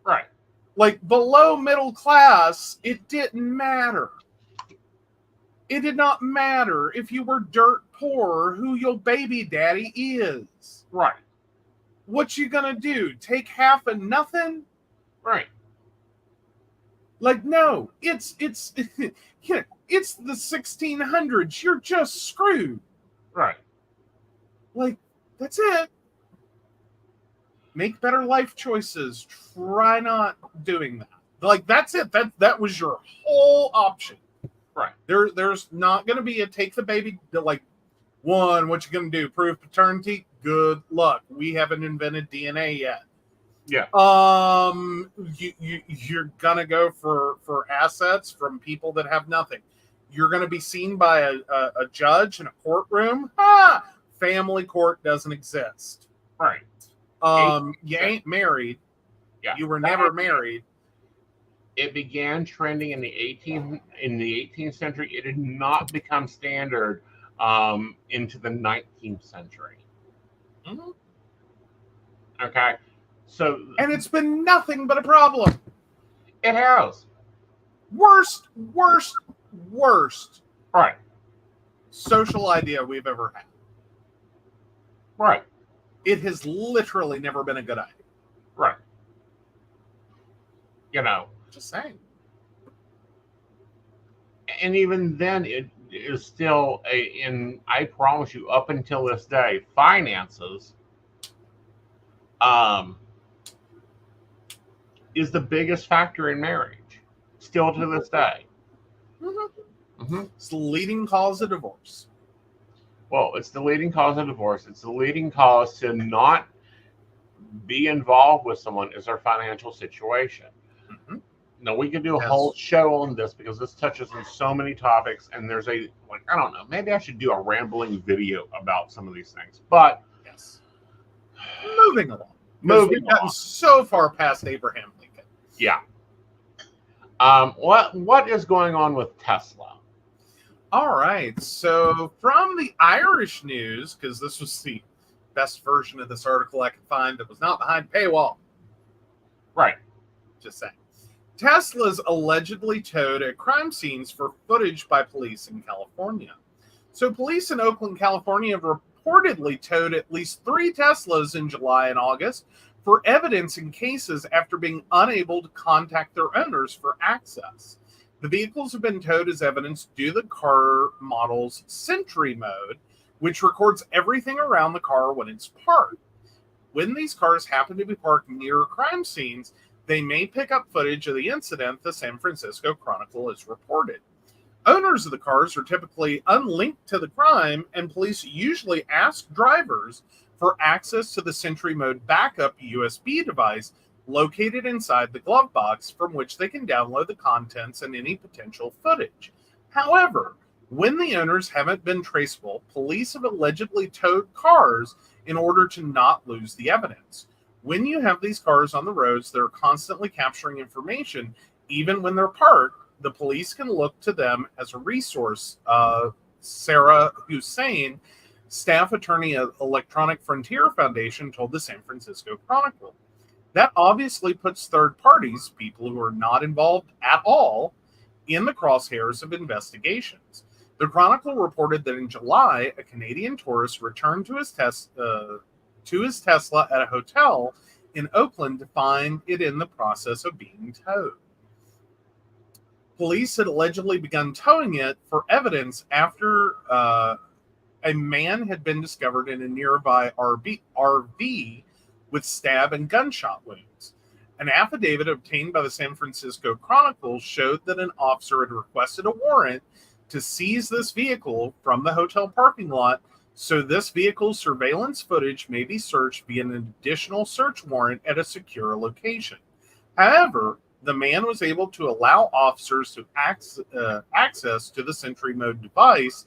Right. Like below middle class, it didn't matter. It did not matter if you were dirt poor who your baby daddy is. Right. What you gonna do? Take half of nothing? Right. Like, no, it's the 1600s. You're just screwed. Right. Like, that's it. Make better life choices. Try not doing that. Like, that's it. That was your whole option. Right. There's not going to be a take the baby. Like, one, what you going to do? Prove paternity? Good luck. We haven't invented DNA yet. Yeah. You're going to go for assets from people that have nothing. You're going to be seen by a judge in a courtroom. Family court doesn't exist. Right. You ain't married. Yeah. You were never married. It began trending in the 18th century. It did not become standard into the 19th century. Mm-hmm. Okay. So, and it's been nothing but a problem. It has. Worst Right. social idea we've ever had. Right. It has literally never been a good idea. Right. You know. Just saying. And even then, it is still I promise you, up until this day, finances is the biggest factor in marriage, still to this day. Mm-hmm. Mm-hmm. It's the leading cause of divorce. Well, it's the leading cause of divorce. It's the leading cause to not be involved with someone is their financial situation. Mm-hmm. Now, we could do a whole show on this because this touches on so many topics, and there's I don't know, maybe I should do a rambling video about some of these things. But yes, moving along. We've gotten so far past Abraham Lincoln. Yeah. What is going on with Tesla? All right. So from the Irish news, because this was best version of this article I could find that was not behind paywall. Right. Just saying. Tesla's allegedly towed at crime scenes for footage by police in California. So police in Oakland, California have reportedly towed at least 3 Teslas in July and August for evidence in cases after being unable to contact their owners for access. The vehicles have been towed as evidence due to the car model's Sentry mode, which records everything around the car when it's parked. When these cars happen to be parked near crime scenes, they may pick up footage of the incident, the San Francisco Chronicle has reported. Owners of the cars are typically unlinked to the crime, and police usually ask drivers for access to the Sentry mode backup USB device located inside the glove box from which they can download the contents and any potential footage. However, when the owners haven't been traceable, police have allegedly towed cars in order to not lose the evidence. When you have these cars on the roads, they're constantly capturing information. Even when they're parked, the police can look to them as a resource. Sarah Hussein, staff attorney at Electronic Frontier Foundation, told the San Francisco Chronicle. That obviously puts third parties, people who are not involved at all, in the crosshairs of investigations. The Chronicle reported that in July, a Canadian tourist returned to his Tesla at a hotel in Oakland to find it in the process of being towed. Police had allegedly begun towing it for evidence after a man had been discovered in a nearby RV with stab and gunshot wounds. An affidavit obtained by the San Francisco Chronicle showed that an officer had requested a warrant to seize this vehicle from the hotel parking lot, so this vehicle's surveillance footage may be searched via an additional search warrant at a secure location. However, the man was able to allow officers to access to the Sentry mode device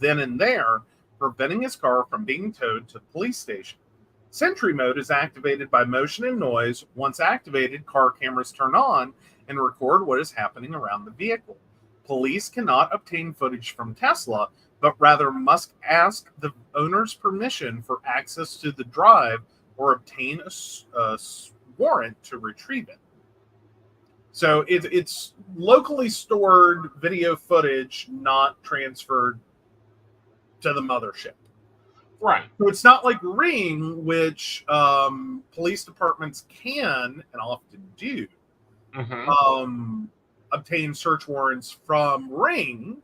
then and there, preventing his car from being towed to the police station. Sentry mode is activated by motion and noise. Once activated, car cameras turn on and record what is happening around the vehicle. Police cannot obtain footage from Tesla, but rather must ask the owner's permission for access to the drive or obtain a warrant to retrieve it. So it's locally stored video footage, not transferred to the mothership. Right. So it's not like Ring, which police departments can and often do obtain search warrants from Ring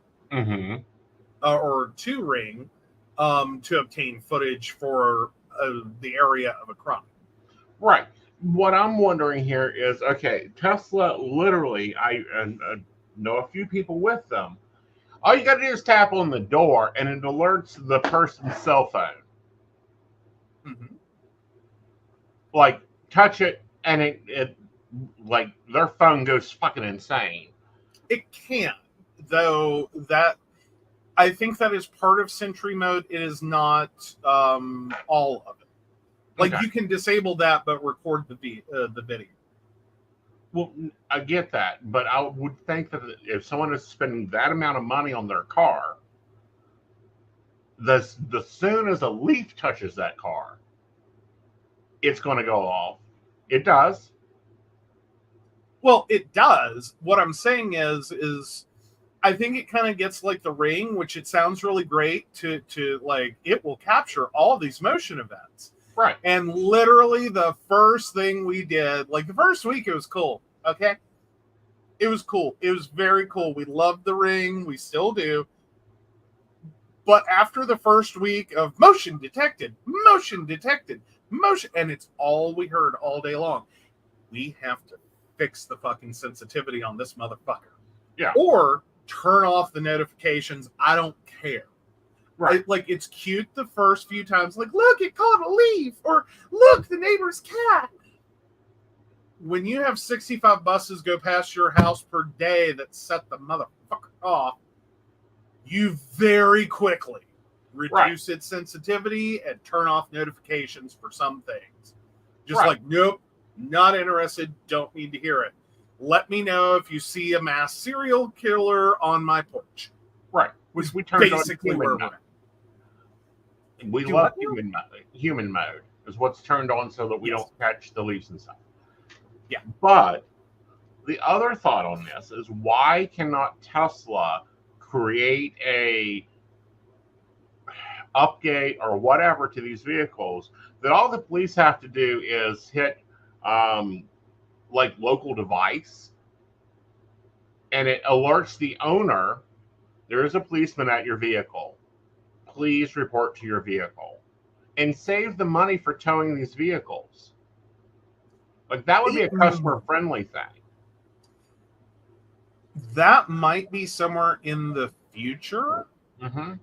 or to Ring to obtain footage for the area of a crime. Right. What I'm wondering here is, okay, Tesla literally, I know a few people with them. All you got to do is tap on the door, and it alerts the person's cell phone. Like, touch it, and it like their phone goes fucking insane. It can, though. That I think that is part of Sentry mode. It is not all of it. Like, you can disable that, but record the video. Well, I get that, but I would think that if someone is spending that amount of money on their car, the soon as a leaf touches that car, it's going to go off. It does. Well, it does. What I'm saying is I think it kind of gets like the Ring, which it sounds really great to like, it will capture all these motion events. Right. And literally the first thing we did, like the first week, it was cool. Okay. It was cool. It was very cool. We loved the Ring. We still do. But after the first week of motion detected, and it's all we heard all day long. We have to fix the fucking sensitivity on this motherfucker. Yeah. Or turn off the notifications. I don't care. Right. Like, it's cute the first few times. Like, look, it caught a leaf. Or, look, the neighbor's cat. When you have 65 buses go past your house per day that set the motherfucker off, you very quickly reduce its sensitivity and turn off notifications for some things. Just like, nope, not interested, don't need to hear it. Let me know if you see a mass serial killer on my porch. Right. Which we turned basically on where we're at. We Do love what now? human mode is what's turned on so that we Yes. don't catch the leaves and stuff. Yeah. But the other thought on this is, why cannot Tesla create a update or whatever to these vehicles that all the police have to do is hit like local device, and it alerts the owner there is a policeman at your vehicle. Please report to your vehicle, and save the money for towing these vehicles. Like, that would be a customer friendly thing. That might be somewhere in the future. Mm-hmm.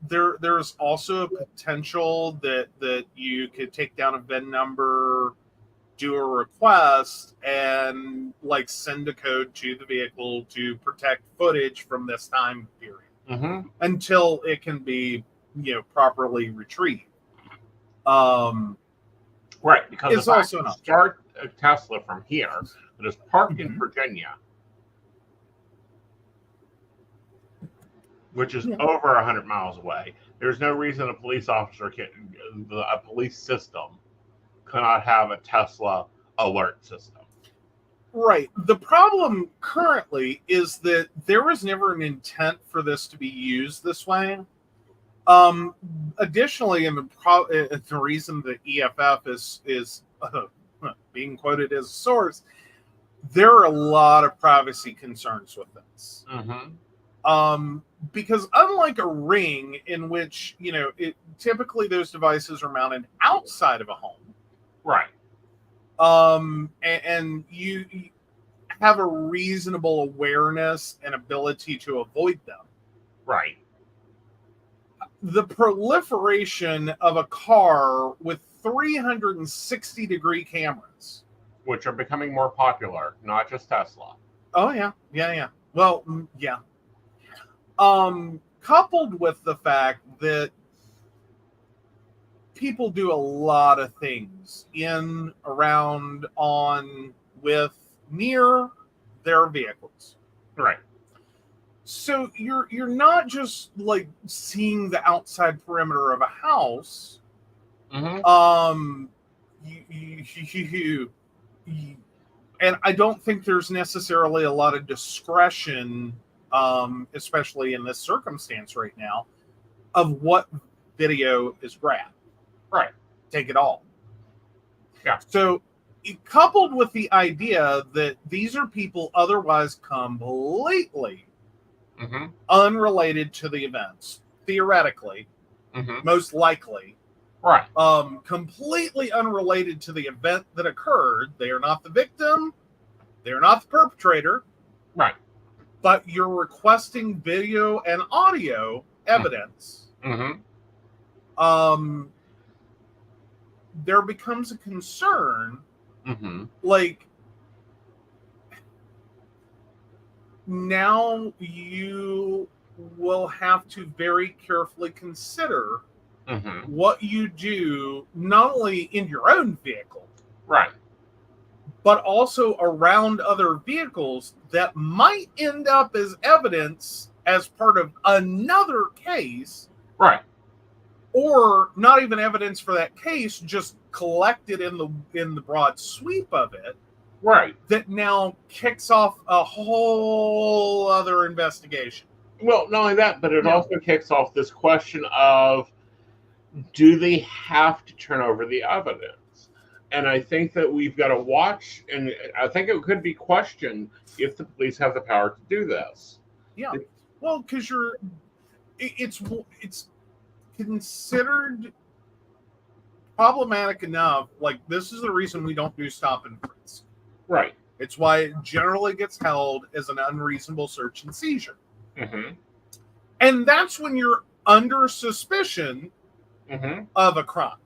There's also a potential that you could take down a VIN number, do a request, and like send a code to the vehicle to protect footage from this time period until it can be, properly retrieved. Right, because it's if I also can an option. start a Tesla from here that is parked in Virginia, which is over 100 miles away, there's no reason a police officer a police system cannot have a Tesla alert system. Right. The problem currently is that there was never an intent for this to be used this way. Additionally, and the reason the EFF is being quoted as a source, there are a lot of privacy concerns with this. Because unlike a Ring, in which typically those devices are mounted outside of a home, right? And you have a reasonable awareness and ability to avoid them, right? The proliferation of a car with 360-degree cameras, which are becoming more popular, not just Tesla. Oh yeah. Well, yeah. Coupled with the fact that people do a lot of things in, around, on, with, near their vehicles. Right. So you're not just like seeing the outside perimeter of a house. And I don't think there's necessarily a lot of discretion, especially in this circumstance right now, of what video is grabbed. Right. Take it all. Yeah. So coupled with the idea that these are people otherwise completely unrelated to the events, theoretically, most likely, right? Completely unrelated to the event that occurred. They are not the victim. They are not the perpetrator. Right. But you're requesting video and audio evidence. There becomes a concern. Like, now you will have to very carefully consider what you do, not only in your own vehicle, right, but also around other vehicles that might end up as evidence as part of another case, right, or not even evidence for that case, just collected in the broad sweep of it. Right. That now kicks off a whole other investigation. Well, not only that, but it also kicks off this question of, do they have to turn over the evidence? And I think that we've got to watch, and I think it could be questioned if the police have the power to do this. Yeah. Well, because it's considered problematic enough. Like, this is the reason we don't do stop and frisk. Right. It's why it generally gets held as an unreasonable search and seizure. And that's when you're under suspicion of a crime.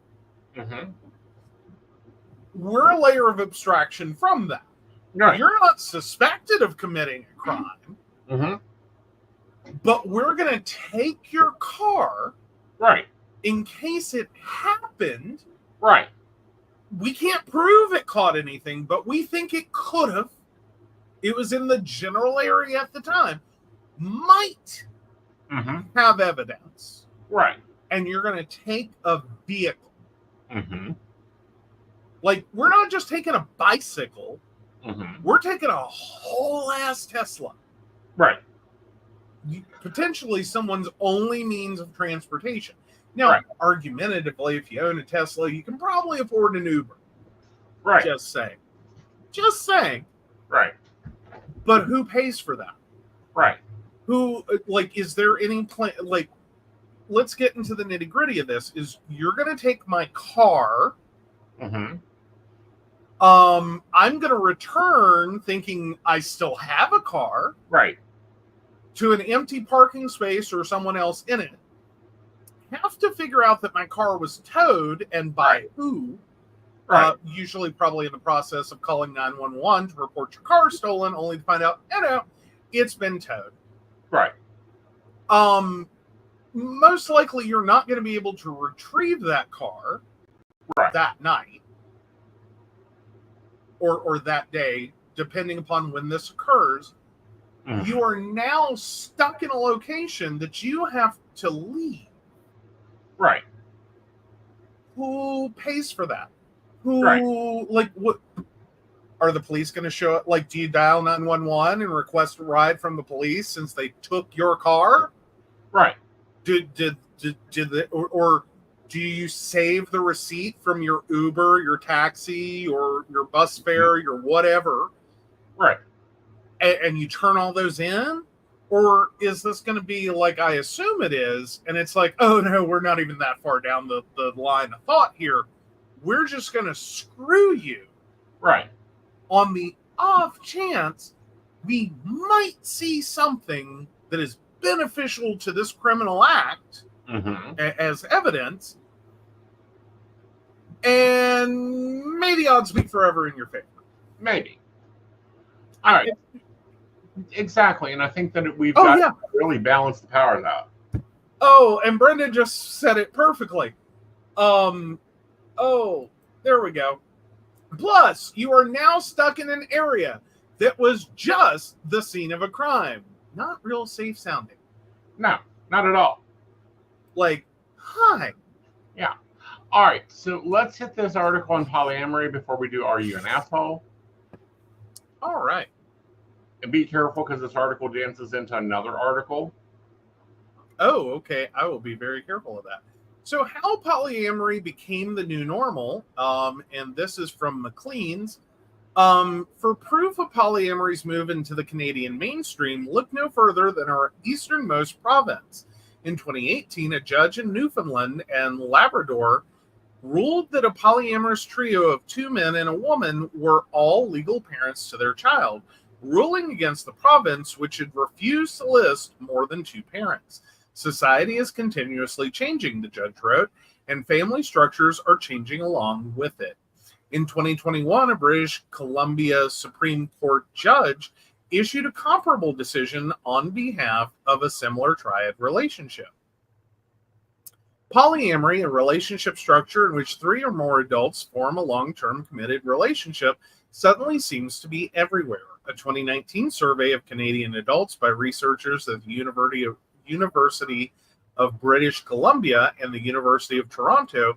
We're a layer of abstraction from that. Right. You're not suspected of committing a crime. But we're going to take your car. Right. In case it happened. Right. We can't prove it caught anything, but we think it could have. It was in the general area at the time. Might have evidence. Right. and you're going to take a vehicle. Mm-hmm. Like, we're not just taking a bicycle. Mm-hmm. We're taking a whole ass Tesla. Right. Potentially someone's only means of transportation. Now, Right. argumentatively, if you own a Tesla, you can probably afford an Uber. Right. Just saying. Just saying. Right. But who pays for that? Right. Who, like, is there any plan? Like, let's get into the nitty gritty of this. Is you're going to take my car. Mm-hmm. I'm going to return thinking I still have a car. Right. To an empty parking space or someone else in it. Have to figure out that my car was towed and by who. Right. Usually probably in the process of calling 911 to report your car stolen, only to find out, it's been towed. Right. Most likely you're not going to be able to retrieve that car that night or that day, depending upon when this occurs. Mm-hmm. You are now stuck in a location that you have to leave. Right. Who pays for that? Who, like, what? Are the police going to show up? Like, do you dial 911 and request a ride from the police since they took your car? Right. Did they, or do you save the receipt from your Uber, your taxi, or your bus fare, your whatever? Right. And you turn all those in? Or is this going to be like I assume it is, and it's like, oh no, we're not even that far down the line of thought here. We're just going to screw you. Right. On the off chance we might see something that is beneficial to this criminal act as evidence, and may the odds be forever in your favor. Maybe. All right. Exactly, and I think that we've got to really balance the powers out. Oh, and Brendan just said it perfectly. There we go. Plus, you are now stuck in an area that was just the scene of a crime. Not real safe sounding. No, not at all. Like, hi. Yeah. All right, so let's hit this article on polyamory before we do Are You an Asshole? All right. And be careful because this article dances into another article. Oh, okay. I will be very careful of that. So how polyamory became the new normal, and this is from Maclean's. For proof of polyamory's move into the Canadian mainstream, look no further than our easternmost province. In 2018, a judge in Newfoundland and Labrador ruled that a polyamorous trio of 2 men and a woman were all legal parents to their child, ruling against the province, which had refused to list more than 2 parents. Society is continuously changing, the judge wrote, and family structures are changing along with it. In 2021, a British Columbia Supreme Court judge issued a comparable decision on behalf of a similar triad relationship. Polyamory, a relationship structure in which 3 or more adults form a long-term committed relationship, suddenly seems to be everywhere. A 2019 survey of Canadian adults by researchers at the University of British Columbia and the University of Toronto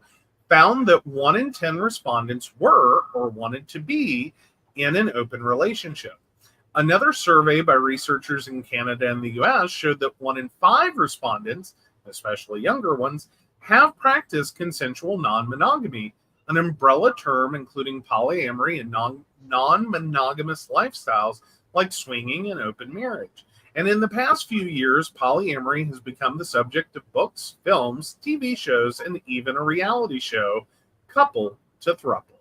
found that 1 in 10 respondents were or wanted to be in an open relationship. Another survey by researchers in Canada and the US showed that 1 in 5 respondents, especially younger ones, have practiced consensual non-monogamy, an umbrella term including polyamory and non-monogamous lifestyles like swinging and open marriage. And in the past few years, polyamory has become the subject of books, films, TV shows, and even a reality show, Couple to Thruple.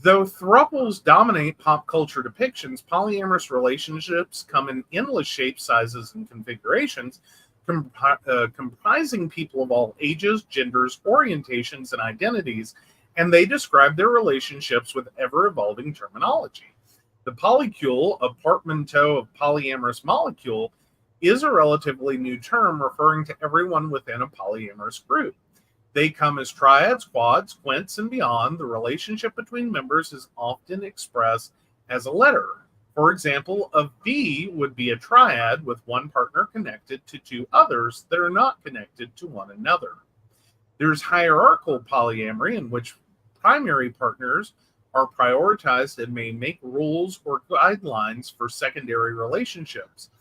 Though thruples dominate pop culture depictions, polyamorous relationships come in endless shapes, sizes, and configurations, comprising people of all ages, genders, orientations, and identities, and they describe their relationships with ever-evolving terminology. The polycule, a portmanteau of polyamorous molecule, is a relatively new term referring to everyone within a polyamorous group. They come as triads, quads, quints, and beyond. The relationship between members is often expressed as a letter. For example, a V would be a triad with one partner connected to two others that are not connected to one another. There's hierarchical polyamory, in which primary partners are prioritized and may make rules or guidelines for secondary relationships.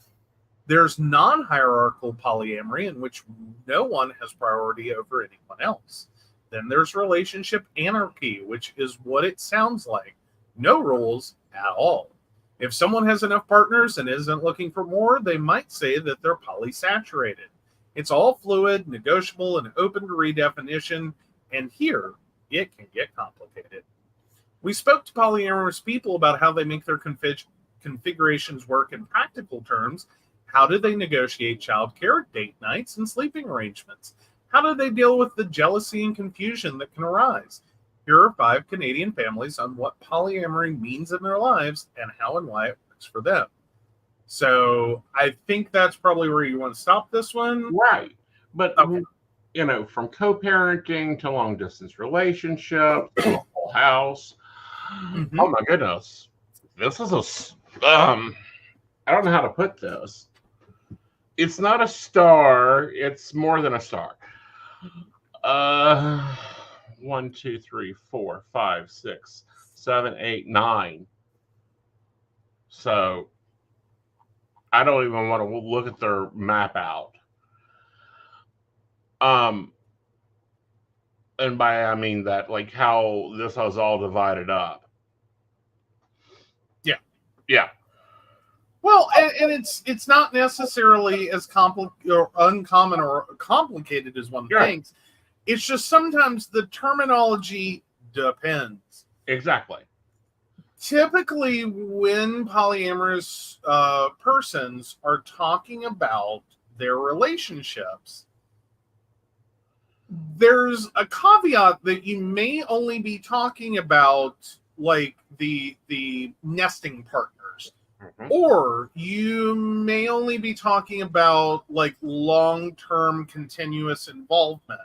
There's non-hierarchical polyamory, in which no one has priority over anyone else. Then there's relationship anarchy, which is what it sounds like. No rules at all. If someone has enough partners and isn't looking for more, they might say that they're polysaturated. It's all fluid, negotiable, and open to redefinition, and here it can get complicated. We spoke to polyamorous people about how they make their configurations work in practical terms. How do they negotiate childcare, date nights, and sleeping arrangements? How do they deal with the jealousy and confusion that can arise? Here are 5 Canadian families on what polyamory means in their lives and how and why it works for them. So I think that's probably where you want to stop this one. Right. But, Okay. you know, from co-parenting to long-distance relationships to a whole house. Mhm. Oh, my goodness. This is I don't know how to put this. It's not a star. It's more than a star. 1, 2, 3, 4, 5, 6, 7, 8, 9. So I don't even want to look at their map out. And by I mean that, like, how this was all divided up. Yeah. Yeah. Well, and it's not necessarily as uncommon or complicated as one thinks. It's just sometimes the terminology depends. Exactly. Typically, when polyamorous persons are talking about their relationships, there's a caveat that you may only be talking about like the nesting partners, or you may only be talking about like long-term continuous involvement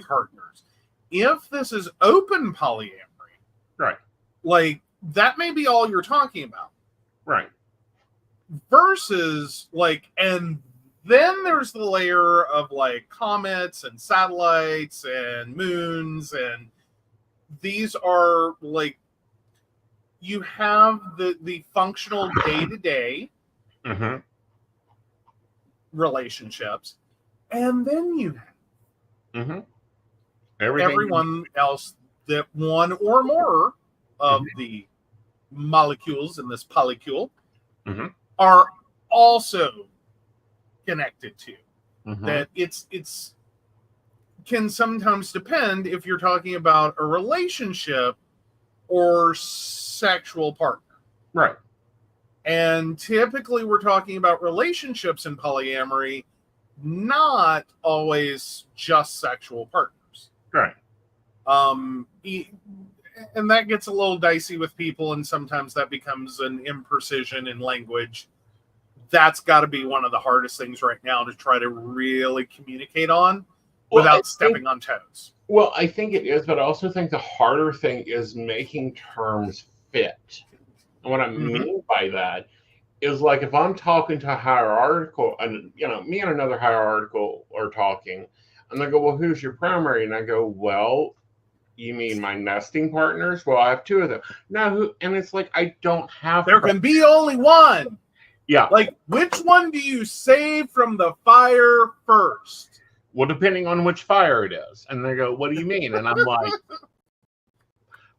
partners. If this is open polyamory, right, like that may be all you're talking about, right, versus like, and then there's the layer of like comets and satellites and moons, and these are like, you have the functional day-to-day relationships, and then you have everyone else that one or more of the molecules in this polycule are also connected to. That it's can sometimes depend if you're talking about a relationship or sexual partner. Right. And typically we're talking about relationships in polyamory, not always just sexual partners. Right. And that gets a little dicey with people, and sometimes that becomes an imprecision in language. That's got to be one of the hardest things right now to try to really communicate on without stepping on toes. Well, I think it is, but I also think the harder thing is making terms fit. And what I mean by that is, like, if I'm talking to a hierarchical, and you know, me and another hierarchical are talking, and they go, "Well, who's your primary?" And I go, "Well, you mean my nesting partners? Well, I have 2 of them." No, who? And it's like, I don't have. There can be only one. Yeah. Like, which one do you save from the fire first? Well, depending on which fire it is. And they go, "What do you mean?" And I'm like,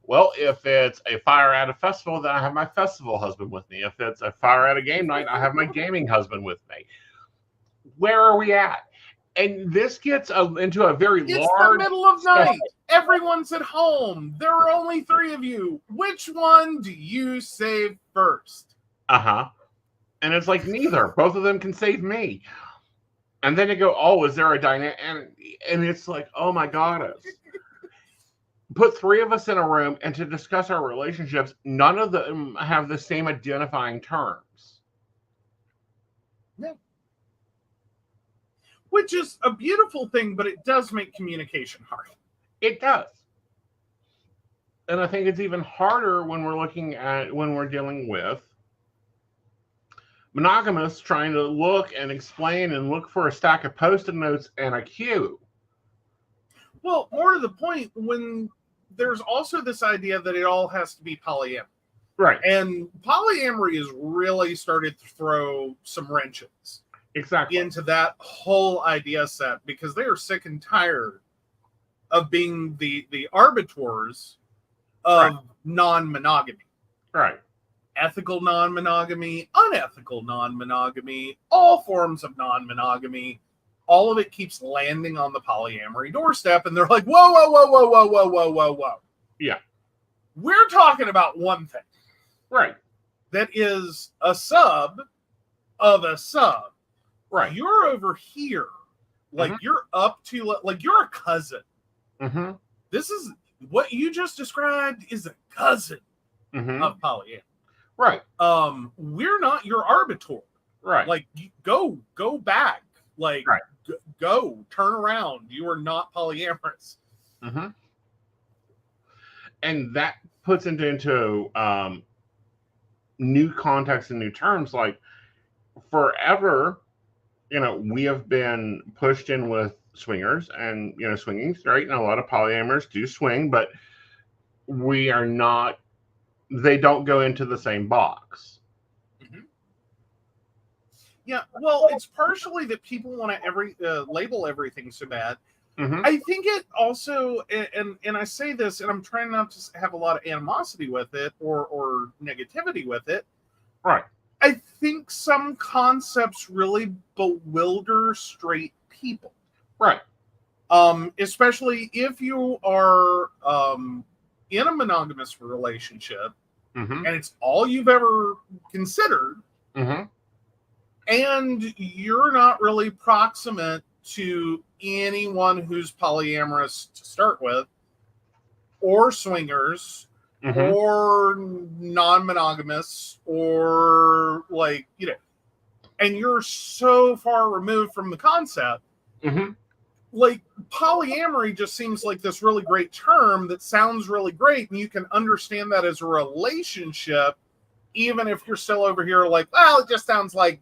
well, if it's a fire at a festival, then I have my festival husband with me. If it's a fire at a game night, I have my gaming husband with me. Where are we at? And this gets into a very large... It's the middle of night. Everyone's at home. There are only 3 of you. Which one do you save first? And it's like, neither. Both of them can save me. And then you go, "Oh, is there a dynamic?" And it's like, oh my God. Put 3 of us in a room and to discuss our relationships, none of them have the same identifying terms. Yeah. Which is a beautiful thing, but it does make communication hard. It does. And I think it's even harder when we're dealing with monogamous trying to look and explain and look for a stack of post-it notes and a cue. Well, more to the point, when there's also this idea that it all has to be polyamory. Right. And polyamory has really started to throw some wrenches into that whole idea set, because they are sick and tired of being the arbiters of non-monogamy. Right. Ethical non-monogamy, unethical non-monogamy, all forms of non-monogamy. All of it keeps landing on the polyamory doorstep, and they're like, whoa, whoa, whoa, whoa, whoa, whoa, whoa, whoa, whoa. Yeah. We're talking about one thing. Right. That is a sub of a sub. Right. You're over here. Like, you're up to, like, you're a cousin. Mm-hmm. This is, what you just described is a cousin of polyamory. Right. We're not your arbiter. Right. Like, go back. Like, go, turn around. You are not polyamorous. Mm-hmm. And that puts into new context and new terms. Like, forever, we have been pushed in with swingers and, swinging straight, and a lot of polyamorous do swing, but we are not, they don't go into the same box. Mm-hmm. Yeah, well, it's partially that people want to label everything so bad. Mm-hmm. I think it also, and I say this, and I'm trying not to have a lot of animosity with it or negativity with it. Right. I think some concepts really bewilder straight people. Right. Especially if you are in a monogamous relationship, and it's all you've ever considered, and you're not really proximate to anyone who's polyamorous to start with, or swingers, or non-monogamous, or and you're so far removed from the concept, like, polyamory just seems like this really great term that sounds really great, and you can understand that as a relationship, even if you're still over here like, well, it just sounds like,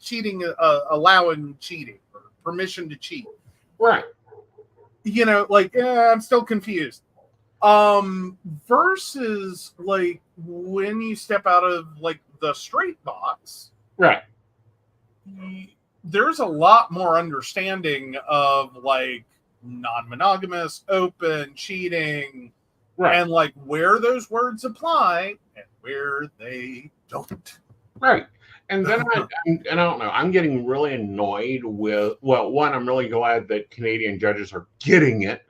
cheating, allowing cheating, or permission to cheat. Right. I'm still confused. Versus, like, when you step out of, like, the straight box. Right. There's a lot more understanding of, like, non-monogamous, open, cheating, and, like, where those words apply and where they don't. Right. And then I don't know, I'm getting really annoyed with, well, one, I'm really glad that Canadian judges are getting it.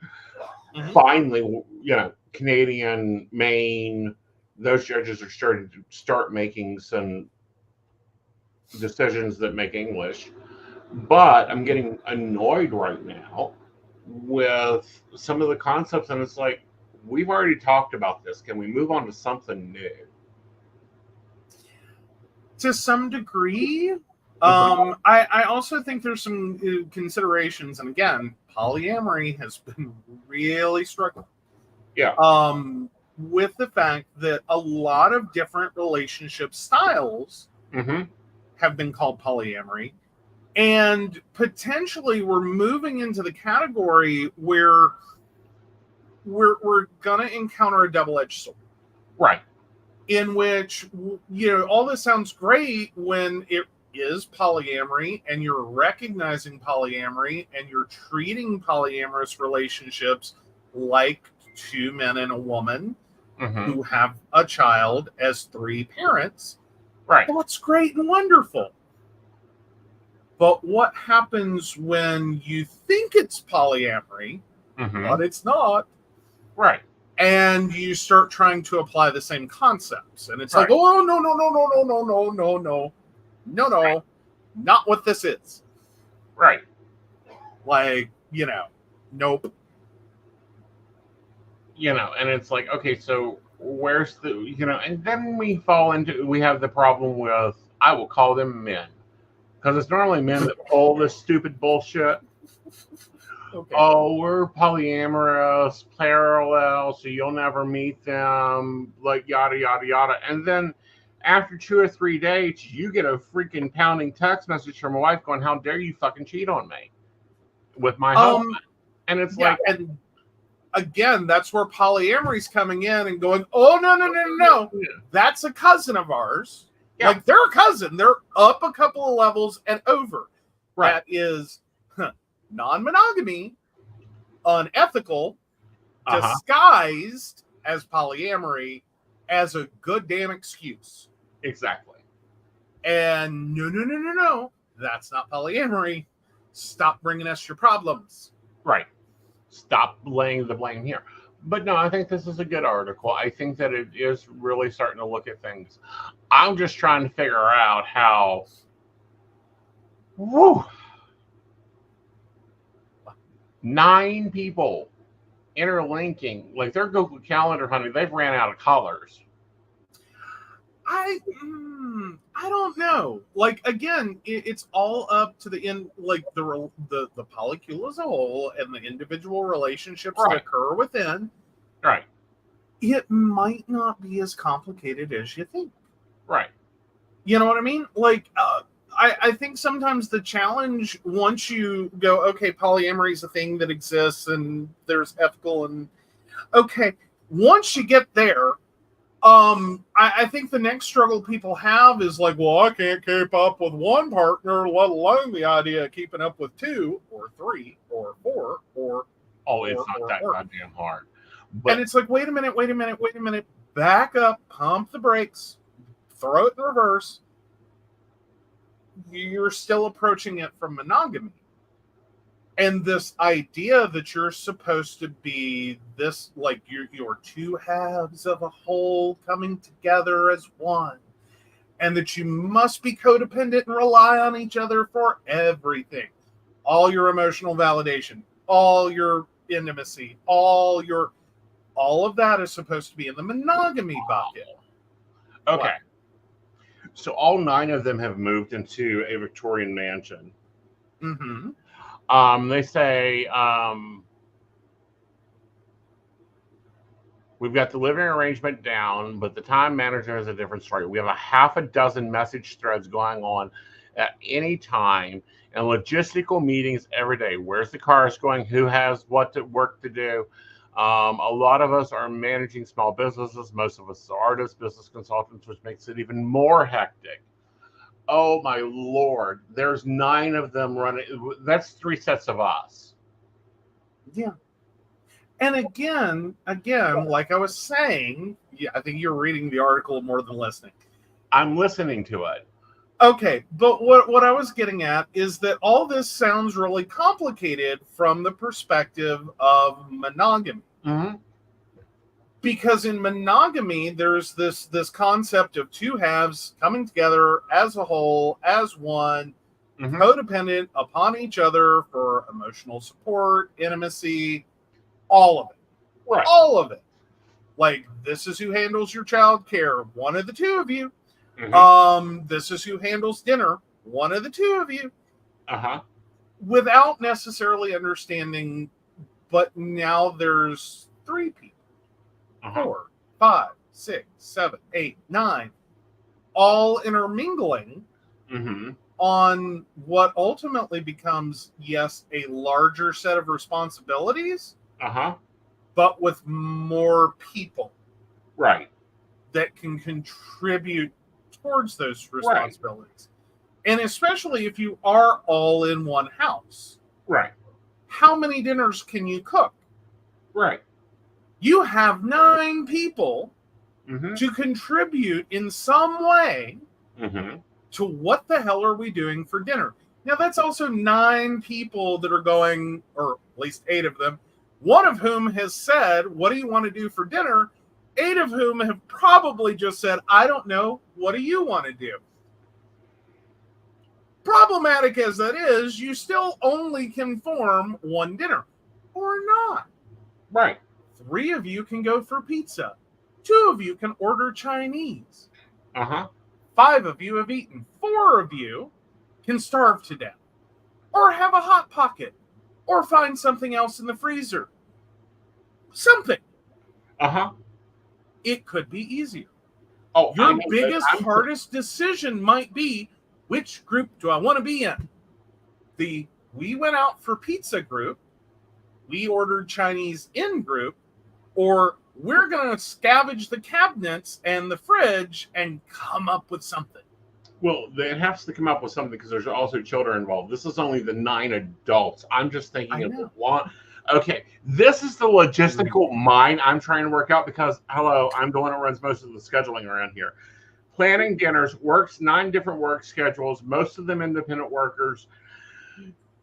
Finally, Canadian, Maine, those judges are starting to start making some decisions that make English. But I'm getting annoyed right now with some of the concepts, and it's like, we've already talked about this. Can we move on to something new? To some degree. I also think there's some considerations, and again, polyamory has been really struggling. Yeah. With the fact that a lot of different relationship styles have been called polyamory, and potentially we're moving into the category where we're gonna encounter a double-edged sword. Right. In which, all this sounds great when it is polyamory, and you're recognizing polyamory, and you're treating polyamorous relationships like two men and a woman who have a child as three parents. Right. Well, it's great and wonderful. But what happens when you think it's polyamory, but it's not? Right. And you start trying to apply the same concepts. And it's like, oh, no, not what this is. Right. Like, nope. And it's like, okay, so where's the, and then we have the problem with, I will call them men. Because it's normally men that pull this stupid bullshit. Okay. Oh, we're polyamorous, parallel, so you'll never meet them, like yada, yada, yada. And then After 2 or 3 dates, you get a freaking pounding text message from my wife going, "How dare you fucking cheat on me with my husband?" And it's Yeah, like, and again, that's where polyamory's coming in and going, oh, no. That's a cousin of ours. Yeah. Like, they're a cousin. They're up a couple of levels and over. right, That is non-monogamy, unethical, disguised as polyamory as a good damn excuse. exactly. And no. That's not polyamory. Stop bringing us your problems. Right. Stop laying the blame here. But no, I think this is a good article. I think that it is really starting to look at things. I'm just trying to figure out how. Woo, 9 people interlinking, like their Google Calendar, honey, they've ran out of colors. I don't know. Like, again, it's all up to the end, like the polycule as a whole and the individual relationships that occur within. Right. It might not be as complicated as you think. Right. You know what I mean? Like, I think sometimes the challenge, once you go, okay, polyamory is a thing that exists and there's ethical and okay, once you get there, I think the next struggle people have is like, well, I can't keep up with one partner, let alone the idea of keeping up with 2 or 3 or 4 or. Oh, it's not that goddamn hard. But, and it's like, wait a minute, back up, pump the brakes, throw it in reverse. You're still approaching it from monogamy. And this idea that you're supposed to be this, like you're 2 halves of a whole coming together as one, and that you must be codependent and rely on each other for everything, all your emotional validation, all your intimacy, all of that is supposed to be in the monogamy bucket. Okay. What? So all 9 of them have moved into a Victorian mansion. Mm-hmm. They say we've got the living arrangement down, but the time manager has a different story. We have a half a dozen message threads going on at any time and logistical meetings every day. Where's the cars going? Who has what work to do? A lot of us are managing small businesses. Most of us are artists, business consultants, which makes it even more hectic. Oh my Lord, there's 9 of them running. That's 3 sets of us. Yeah. And again, like I was saying, yeah, I think you're reading the article more than listening. I'm listening to it. Okay, but what I was getting at is that all this sounds really complicated from the perspective of monogamy. Mm-hmm. Because in monogamy, there's this concept of 2 halves coming together as a whole, as one, codependent upon each other for emotional support, intimacy, all of it. Right. All of it. Like, this is who handles your child care, one of the 2 of you. This is who handles dinner, one of the 2 of you. Without necessarily understanding, but now there's 3 people. 4, 5, 6, 7, 8, 9, all intermingling on what ultimately becomes, yes, a larger set of responsibilities, but with more people, right, that can contribute towards those responsibilities. Right. And especially if you are all in one house, right? How many dinners can you cook? Right. You have 9 people to contribute in some way to what the hell are we doing for dinner. Now, that's also 9 people that are going, or at least 8 of them, one of whom has said, what do you want to do for dinner? 8 of whom have probably just said, I don't know, what do you want to do? Problematic as that is, you still only can form one dinner, or not. Right. 3 of you can go for pizza. 2 of you can order Chinese. 5 of you have eaten. 4 of you can starve to death. Or have a Hot Pocket. Or find something else in the freezer. Something. It could be easier. Oh, I Your know, but biggest, I'm- hardest decision might be, which group do I want to be in? We went out for pizza group, we ordered Chinese in group, or we're going to scavenge the cabinets and the fridge and come up with something. Well, it has to come up with something because there's also children involved. This is only the 9 adults. I'm just thinking of the one. Okay, this is the logistical mind I'm trying to work out because, hello, I'm the one that runs most of the scheduling around here. Planning dinners, works 9 different work schedules, most of them independent workers.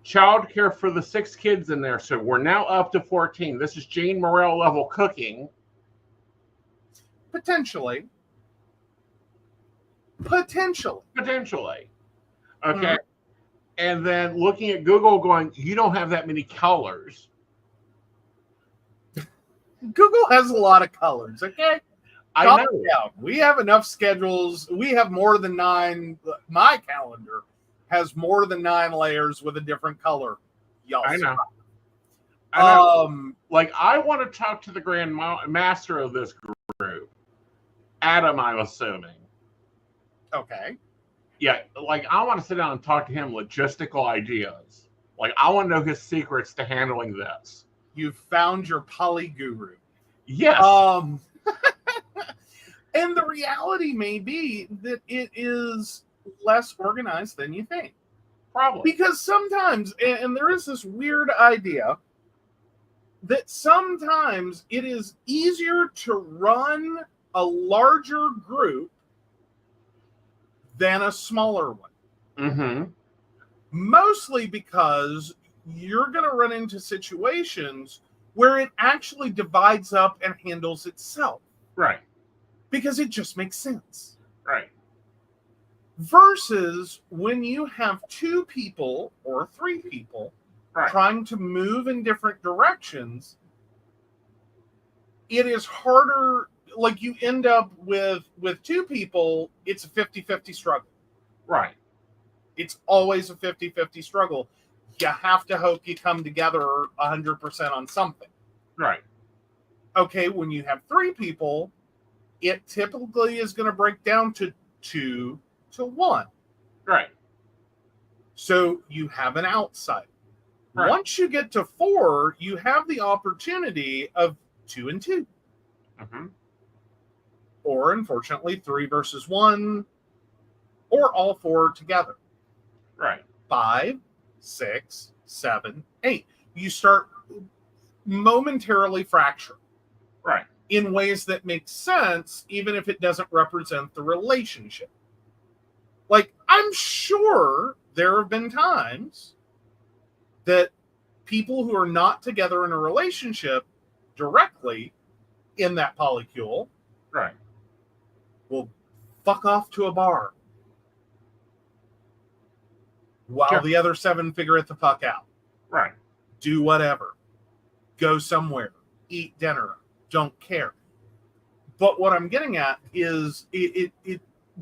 Childcare for the 6 kids in there. So we're now up to 14. This is Jane Morrell level cooking. Potentially. Okay. And then looking at Google going, you don't have that many colors. Google has a lot of colors, okay? I know. Down. We have enough schedules. We have more than 9. My calendar has more than 9 layers with a different color. Y'all, I know. Like, I want to talk to the grand master of this group, Adam. I'm assuming. Okay. Yeah, like I want to sit down and talk to him logistical ideas. Like, I want to know his secrets to handling this. You've found your poly guru. Yes. And the reality may be that it is less organized than you think. Probably. Because sometimes, and there is this weird idea that sometimes it is easier to run a larger group than a smaller one. Mm-hmm. Mostly because you're going to run into situations where it actually divides up and handles itself. Right. Because it just makes sense. Right. Versus when you have 2 people or 3 people trying to move in different directions, it is harder. Like, you end up with 2 people, it's a 50-50 struggle. Right. It's always a 50-50 struggle. You have to hope you come together 100% on something. Right. Okay, when you have 3 people, it typically is going to break down to 2 to 1. Right. So you have an outside. Right. Once you get to 4, you have the opportunity of 2 and 2. Mm-hmm. Or, unfortunately, 3 versus 1, or all 4 together. Right. 5, 6, 7, 8. You start momentarily fracturing. Right. In ways that make sense, even if it doesn't represent the relationship. Like, I'm sure there have been times that people who are not together in a relationship directly in that polycule will fuck off to a bar while the other 7 figure it the fuck out. Right. Do whatever. Go somewhere. Eat dinner. Don't care. But what I'm getting at is it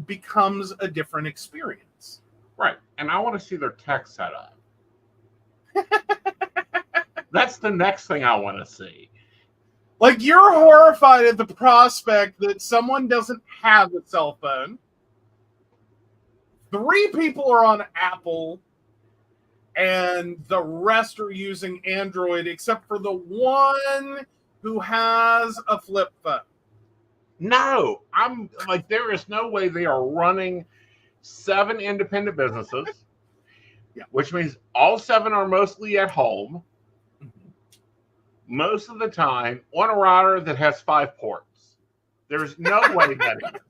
becomes a different experience. Right. And I want to see their tech setup. That's the next thing I want to see. Like, you're horrified at the prospect that someone doesn't have a cell phone. 3 people are on Apple, and the rest are using Android, except for the one who has a flip phone. No, I'm like, there is no way they are running 7 independent businesses, which means all 7 are mostly at home. Most of the time on a router that has 5 ports. There's no way that is.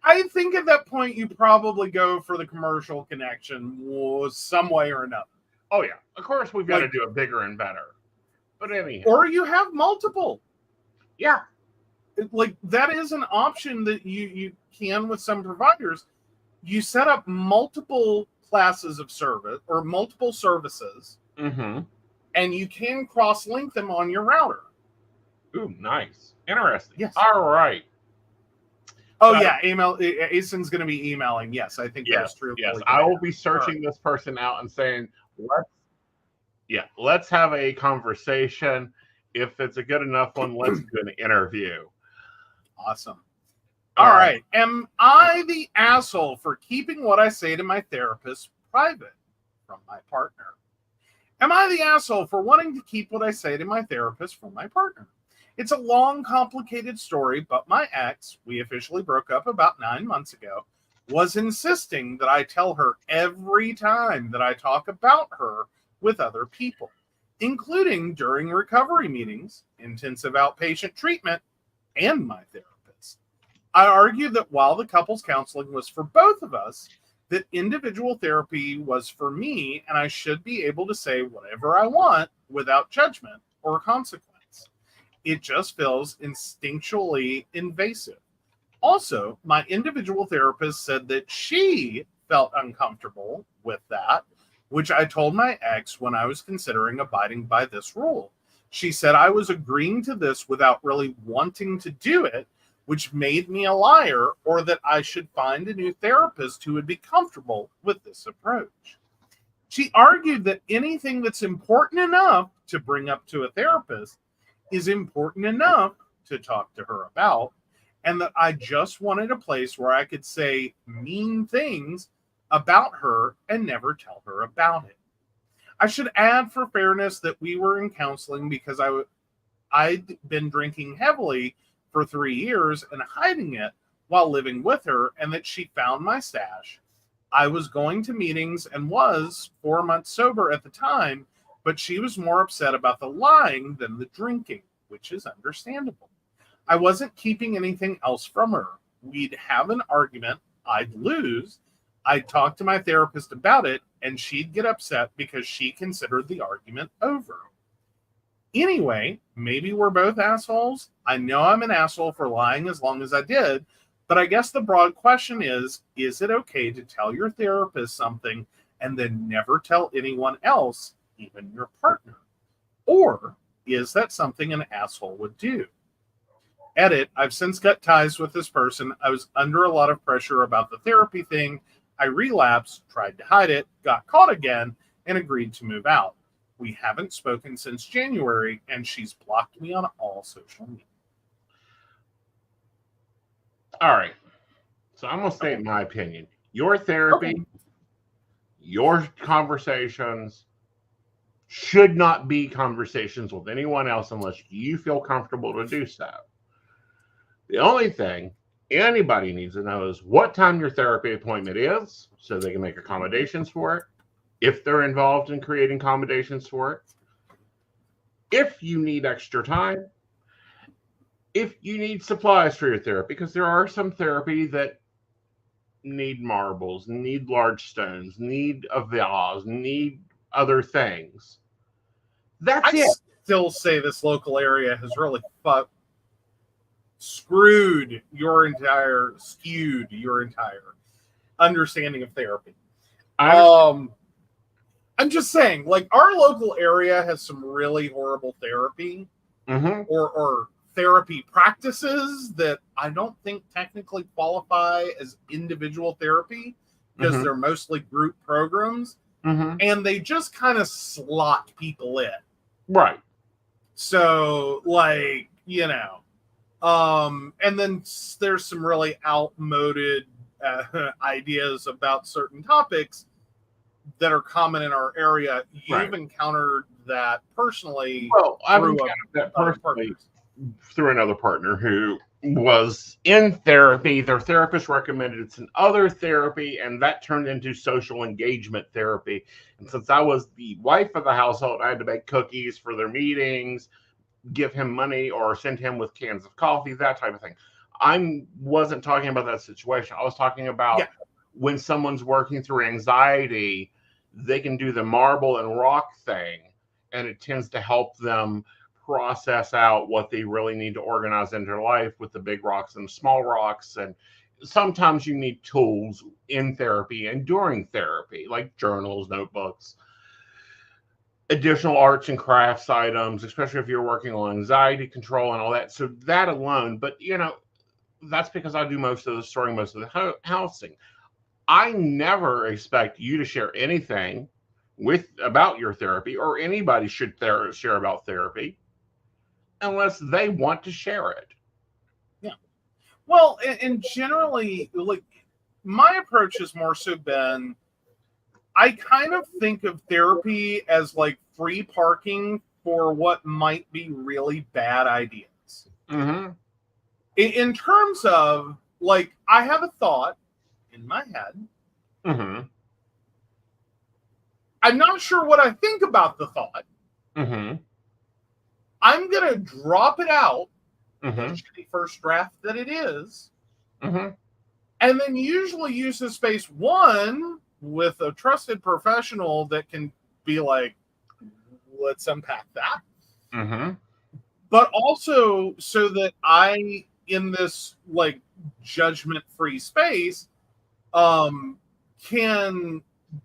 I think at that point you probably go for the commercial connection some way or another. Oh yeah, of course we've got to do it bigger and better. But anyhow, or you have multiple. Yeah, like that is an option that you can with some providers. You set up multiple classes of service or multiple services. Mm-hmm. And you can cross-link them on your router. Ooh, nice. Interesting. Yes. All right. Oh, so, yeah. Email. Asen's going to be emailing. Yes, I think that's true. Yes, I will be searching this person out and saying, let's have a conversation. If it's a good enough one, let's do an interview. Awesome. All right. Am I the asshole for keeping what I say to my therapist private from my partner? Am I the asshole for wanting to keep what I say to my therapist from my partner? It's a long, complicated story, but my ex, we officially broke up about 9 months ago, was insisting that I tell her every time that I talk about her with other people, including during recovery meetings, intensive outpatient treatment, and my therapist. I argued that while the couples counseling was for both of us, that individual therapy was for me, and I should be able to say whatever I want without judgment or consequence. It just feels instinctually invasive. Also, my individual therapist said that she felt uncomfortable with that, which I told my ex when I was considering abiding by this rule. She said I was agreeing to this without really wanting to do it, which made me a liar, or that I should find a new therapist who would be comfortable with this approach. She argued that anything that's important enough to bring up to a therapist is important enough to talk to her about, and that I just wanted a place where I could say mean things about her and never tell her about it. I should add for fairness that we were in counseling because I'd been drinking heavily for 3 years and hiding it while living with her, and that she found my stash. I was going to meetings and was 4 months sober at the time, but she was more upset about the lying than the drinking, which is understandable. I wasn't keeping anything else from her. We'd have an argument, I'd lose, I'd talk to my therapist about it, and she'd get upset because she considered the argument over. Anyway, maybe we're both assholes. I know I'm an asshole for lying as long as I did, but I guess the broad question is it okay to tell your therapist something and then never tell anyone else, even your partner? Or is that something an asshole would do? Edit, I've since cut ties with this person. I was under a lot of pressure about the therapy thing. I relapsed, tried to hide it, got caught again, and agreed to move out. We haven't spoken since January, and she's blocked me on all social media. All right. So I'm going to state my opinion. Your therapy, your conversations should not be conversations with anyone else unless you feel comfortable to do so. The only thing anybody needs to know is what time your therapy appointment is so they can make accommodations for it, if they're involved in creating accommodations for it, if you need extra time, if you need supplies for your therapy, because there are some therapy that need marbles, need large stones, need a vase, need other things. That's it. Still say this local area has really skewed your entire understanding of therapy. I'm just saying, like, our local area has some really horrible therapy or therapy practices that I don't think technically qualify as individual therapy because they're mostly group programs, and they just kind of slot people in. Right. So, like, you know, and then there's some really outmoded ideas about certain topics that are common in our area. You've encountered that personally. Well, I've encountered that personally through another partner who was in therapy. Their therapist recommended some other therapy, and that turned into social engagement therapy. And since I was the wife of the household, I had to make cookies for their meetings, give him money, or send him with cans of coffee, that type of thing. I wasn't talking about that situation. I was talking about when someone's working through anxiety, they can do the marble and rock thing, and it tends to help them process out what they really need to organize in their life with the big rocks and the small rocks. And sometimes you need tools in therapy and during therapy, like journals, notebooks, additional arts and crafts items, especially if you're working on anxiety control and all that. So that alone, but you know, that's because I do most of the storing, most of the housing. I never expect you to share anything about your therapy, or anybody should share about therapy unless they want to share it. Yeah. Well, and generally, like, my approach has more so been, I kind of think of therapy as like free parking for what might be really bad ideas. Mm-hmm. In terms of, like, I have a thought in my head. Mm-hmm. I'm not sure what I think about the thought. Mm-hmm. I'm going to drop it out, Mm-hmm. the shitty first draft that it is, Mm-hmm. and then usually use the space, one, with a trusted professional that can be like, let's unpack that. Mm-hmm. But also so that I, in this like judgment-free space, can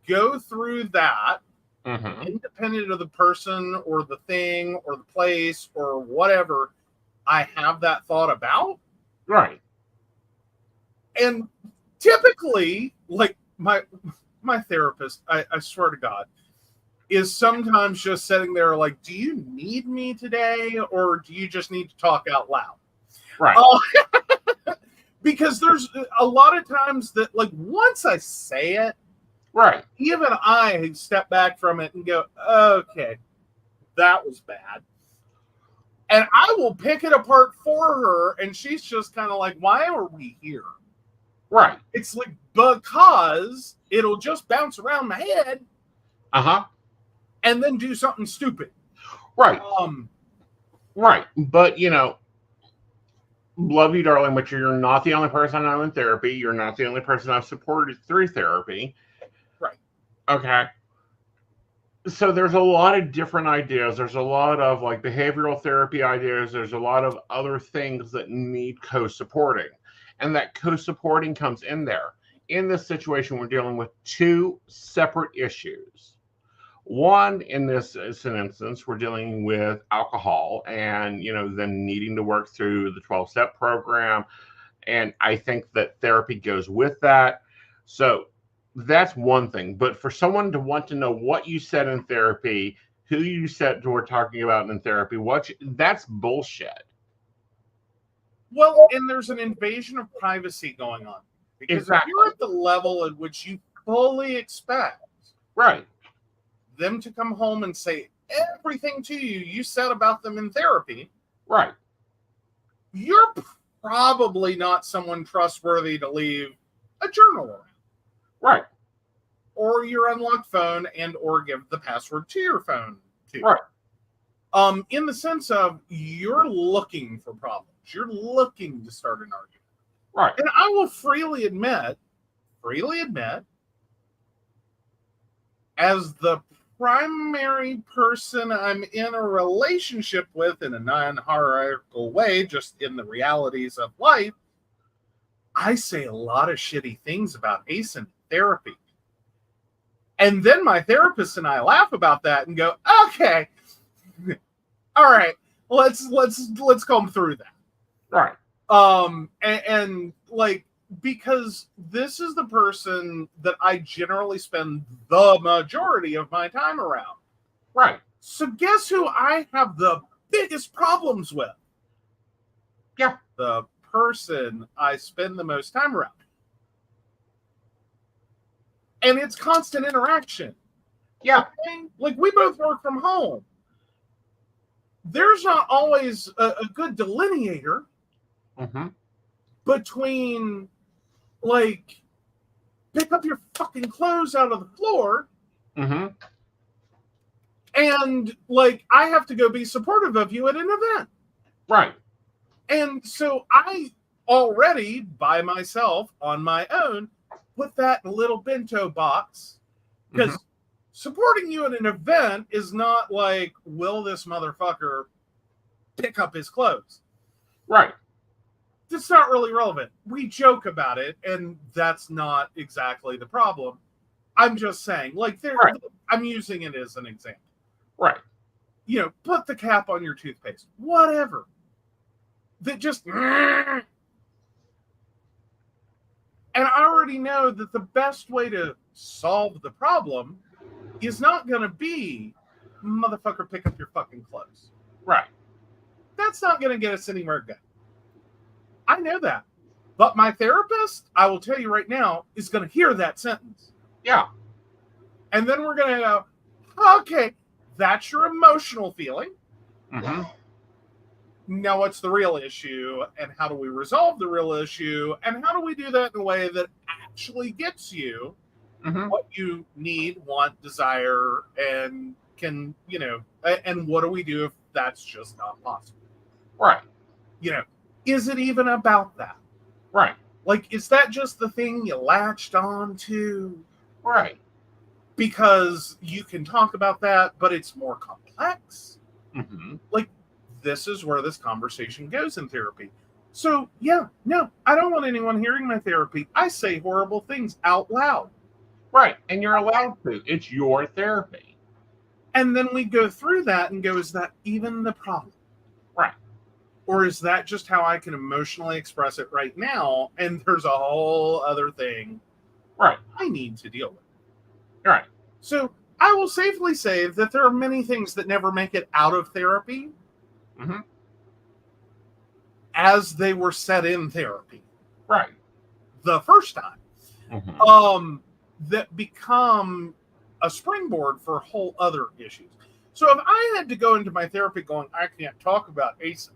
go through that Mm-hmm. independent of the person or the thing or the place or whatever I have that thought about. Right. And typically, like, my therapist, I swear to God, is sometimes just sitting there like, do you need me today, or do you just need to talk out loud? Right. Because there's a lot of times that, like, once I say it, Right. even I step back from it and go, okay, that was bad. And I will pick it apart for her, and she's just kind of like, why are we here? Right. It's like, because it'll just bounce around my head Uh-huh. and then do something stupid. Right. Right. But, love you, darling, but you're not the only person I know in therapy. You're not the only person I've supported through therapy. Right. Okay. So there's a lot of different ideas. There's a lot of like behavioral therapy ideas. There's a lot of other things that need co-supporting. And that co-supporting comes in there. In this situation, we're dealing with two separate issues. One, in this is an instance, we're dealing with alcohol and, then needing to work through the 12-step program. And I think that therapy goes with that. So that's one thing. But for someone to want to know what you said in therapy, who you said we're talking about in therapy, that's bullshit. Well, and there's an invasion of privacy going on. Because Exactly. if you're at the level at which you fully expect Right. them to come home and say everything to you said about them in therapy, right, you're probably not someone trustworthy to leave a journal around. Right. Or your unlocked phone and or give the password to your phone to. Right. In the sense of you're looking for problems. You're looking to start an argument. Right. And I will freely admit, as the primary person I'm in a relationship with in a non-hierarchical way, just in the realities of life, I say a lot of shitty things about Ace in therapy. And then my therapist and I laugh about that and go, okay, all right, let's comb through that. Right. And like, because this is the person that I generally spend the majority of my time around. Right. So guess who I have the biggest problems with? Yeah. The person I spend the most time around. And it's constant interaction. Yeah. Okay? Like, we both work from home. There's not always a good delineator between, like, pick up your fucking clothes out of the floor and, like, I have to go be supportive of you at an event. Right. And so I already, by myself, on my own, put that in a little bento box, because supporting you at an event is not like, will this motherfucker pick up his clothes? Right. That's not really relevant. We joke about it, and that's not exactly the problem. I'm just saying, like, I'm using it as an example. Right. Put the cap on your toothpaste. Whatever. That just... And I already know that the best way to solve the problem is not going to be, motherfucker, pick up your fucking clothes. Right. That's not going to get us anywhere good. I know that. But my therapist, I will tell you right now, is going to hear that sentence. Yeah. And then we're going to go, okay, that's your emotional feeling. Mm-hmm. Now, what's the real issue? And how do we resolve the real issue? And how do we do that in a way that actually gets you what you need, want, desire, and can, and what do we do if that's just not possible? Right. Is it even about that? Right. Like, is that just the thing you latched on to? Right. Because you can talk about that, but it's more complex. Mm-hmm. Like, this is where this conversation goes in therapy. So, yeah, no, I don't want anyone hearing my therapy. I say horrible things out loud. Right. And you're allowed to. It's your therapy. And then we go through that and go, is that even the problem? Right. Or is that just how I can emotionally express it right now? And there's a whole other thing right. I need to deal with. Right. So I will safely say that there are many things that never make it out of therapy as they were set in therapy. Right. The first time. That become a springboard for whole other issues. So if I had to go into my therapy going, I can't talk about ASIN.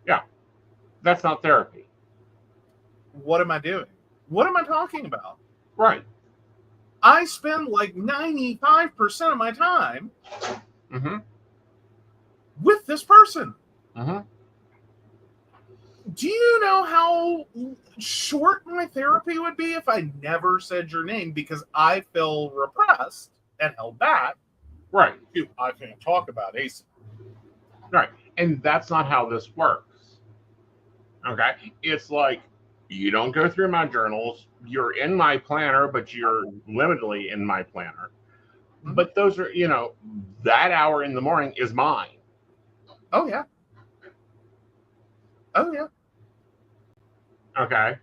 Yeah. That's not therapy. What am I doing? What am I talking about? Right. I spend like 95% of my time with this person. Do you know how short my therapy would be if I never said your name because I feel repressed and held back? Right. I can't talk about ASIN. Right. And that's not how this works. Okay. It's like, you don't go through my journals. You're in my planner, but you're limitedly in my planner. But those are, that hour in the morning is mine. Oh, yeah. Oh, yeah. Okay.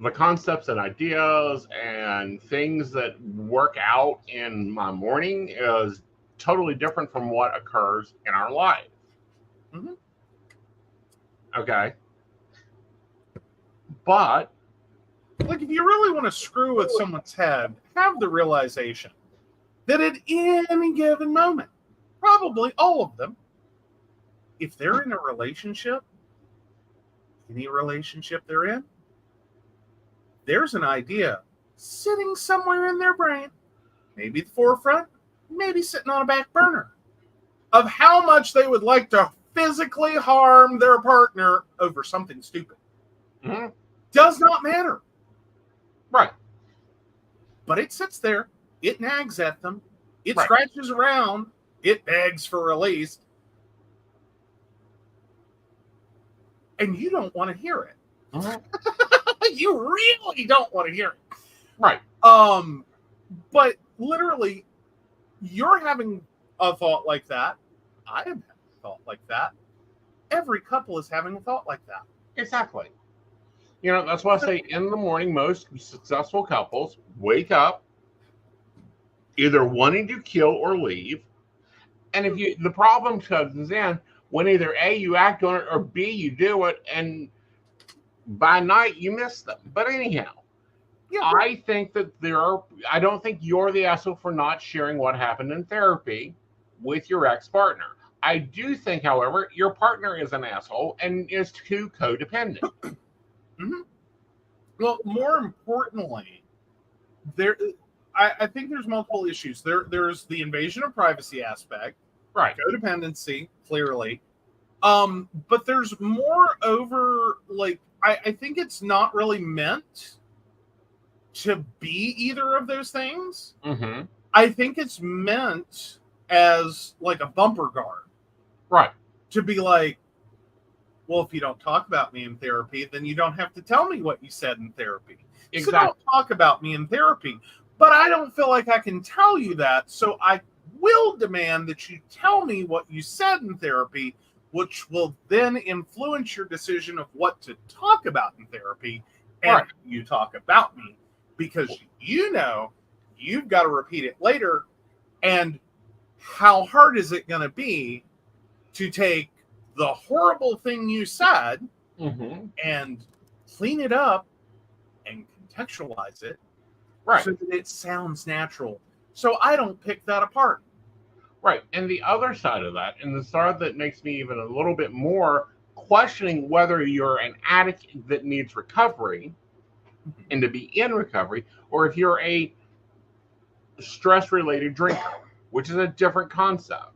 The concepts and ideas and things that work out in my morning is totally different from what occurs in our life. Okay. But, like, if you really want to screw with someone's head, have the realization that at any given moment, probably all of them, if they're in a relationship, any relationship they're in, there's an idea sitting somewhere in their brain, maybe the forefront, maybe sitting on a back burner, of how much they would like to physically harm their partner over something stupid. Does not matter. Right. But it sits there. It nags at them. It scratches around. It begs for release. And you don't want to hear it. You really don't want to hear it. Right. But literally, you're having a thought like that. I am having a thought like that. Every couple is having a thought like that. Exactly. That's why I say in the morning, most successful couples wake up either wanting to kill or leave. And the problem comes in when either A, you act on it, or B, you do it, and by night you miss them. But anyhow, I think that I don't think you're the asshole for not sharing what happened in therapy with your ex-partner. I do think, however, your partner is an asshole and is too codependent. Well, more importantly, I think there's multiple issues. There's the invasion of privacy aspect, right? Codependency, clearly, but there's more over. Like, I think it's not really meant to be either of those things. I think it's meant as like a bumper guard, right? To be like, well, if you don't talk about me in therapy, then you don't have to tell me what you said in therapy. Exactly. So don't talk about me in therapy. But I don't feel like I can tell you that. So I will demand that you tell me what you said in therapy, which will then influence your decision of what to talk about in therapy. And you talk about me because you've got to repeat it later. And how hard is it going to be to take the horrible thing you said Mm-hmm. and clean it up and contextualize it Right. so that it sounds natural. So I don't pick that apart. Right. And the other side of that, and the side that makes me even a little bit more questioning whether you're an addict that needs recovery and to be in recovery, or if you're a stress related drinker, which is a different concept.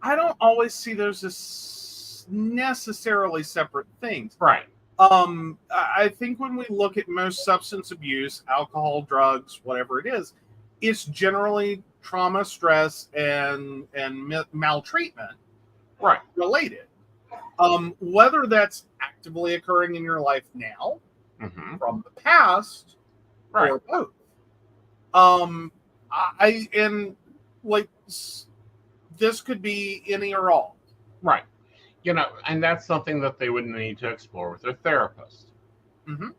I don't always see those as necessarily separate things. Right. I think when we look at most substance abuse, alcohol, drugs, whatever it is, it's generally trauma, stress, and maltreatment Right. related. Whether that's actively occurring in your life now, Mm-hmm. from the past, Right. or both. And like this could be any or all. Right. And that's something that they would need to explore with their therapist. Mm-hmm. Okay.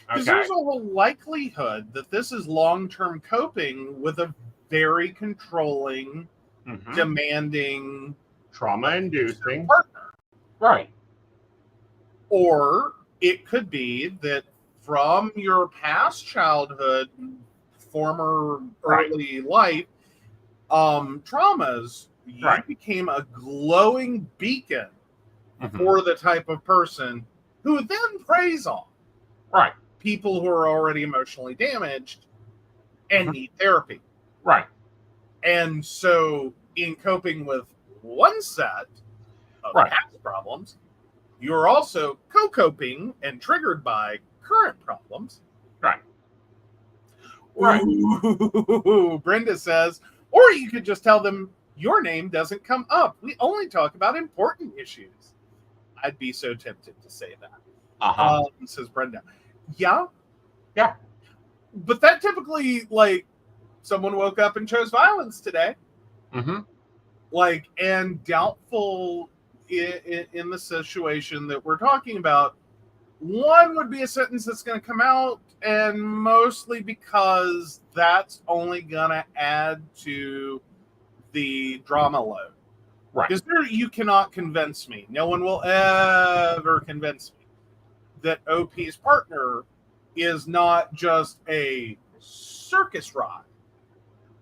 Because there's a whole likelihood that this is long-term coping with a very controlling, Mm-hmm. demanding, Trauma-inducing. partner. Right. Or it could be that from your past childhood, former early life, traumas, you Right. became a glowing beacon Mm-hmm. for the type of person who then preys on Right. people who are already emotionally damaged and Mhm. need therapy. Right. And so, in coping with one set of Right. past problems, you're also co-coping and triggered by current problems. Right. Right. Ooh, Brenda says, or you could just tell them your name doesn't come up. We only talk about important issues. I'd be so tempted to say that. Uh-huh. Says Brenda. Yeah. Yeah. But that typically, like, someone woke up and chose violence today. Mm-hmm. Like, and doubtful in the situation that we're talking about. One would be a sentence that's going to come out, and mostly because that's only going to add to the drama load. Right. Because you cannot convince me. No one will ever convince me that OP's partner is not just a circus ride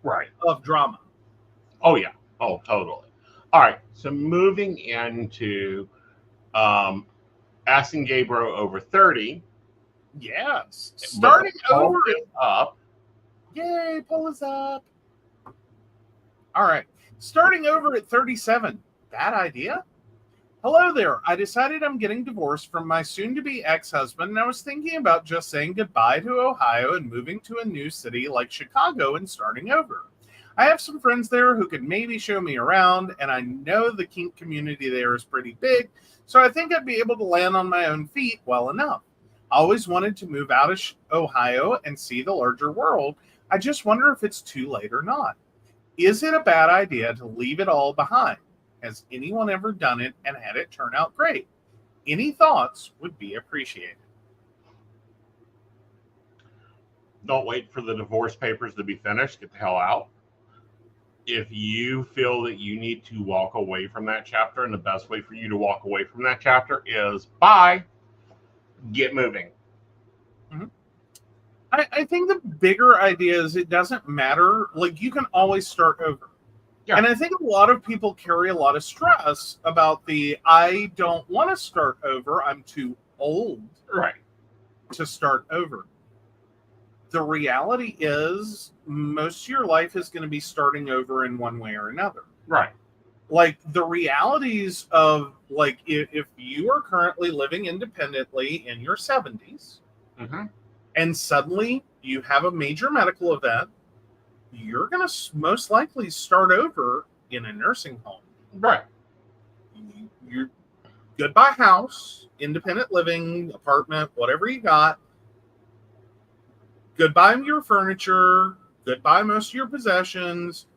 Right. of drama. Oh, yeah. Oh, totally. All right. So moving into asking Gabriel over 30. Yes. Starting over up. Yay, pull us up. All right. Starting over at 37. Bad idea? Hello there. I decided I'm getting divorced from my soon-to-be ex-husband, and I was thinking about just saying goodbye to Ohio and moving to a new city like Chicago and starting over. I have some friends there who could maybe show me around, and I know the kink community there is pretty big, so I think I'd be able to land on my own feet well enough. I always wanted to move out of Ohio and see the larger world. I just wonder if it's too late or not. Is it a bad idea to leave it all behind? Has anyone ever done it and had it turn out great? Any thoughts would be appreciated. Don't wait for the divorce papers to be finished. Get the hell out. If you feel that you need to walk away from that chapter, and the best way for you to walk away from that chapter is bye, get moving. Mm-hmm. I think the bigger idea is it doesn't matter. Like, you can always start over. Yeah. And I think a lot of people carry a lot of stress about I don't want to start over. I'm too old to start over. The reality is most of your life is going to be starting over in one way or another. Right. Like, the realities of, like, if you are currently living independently in your 70s, mm-hmm. and suddenly you have a major medical event, you're going to most likely start over in a nursing home. Right. You're goodbye house, independent living, apartment, whatever you got. Goodbye your furniture. Goodbye most of your possessions.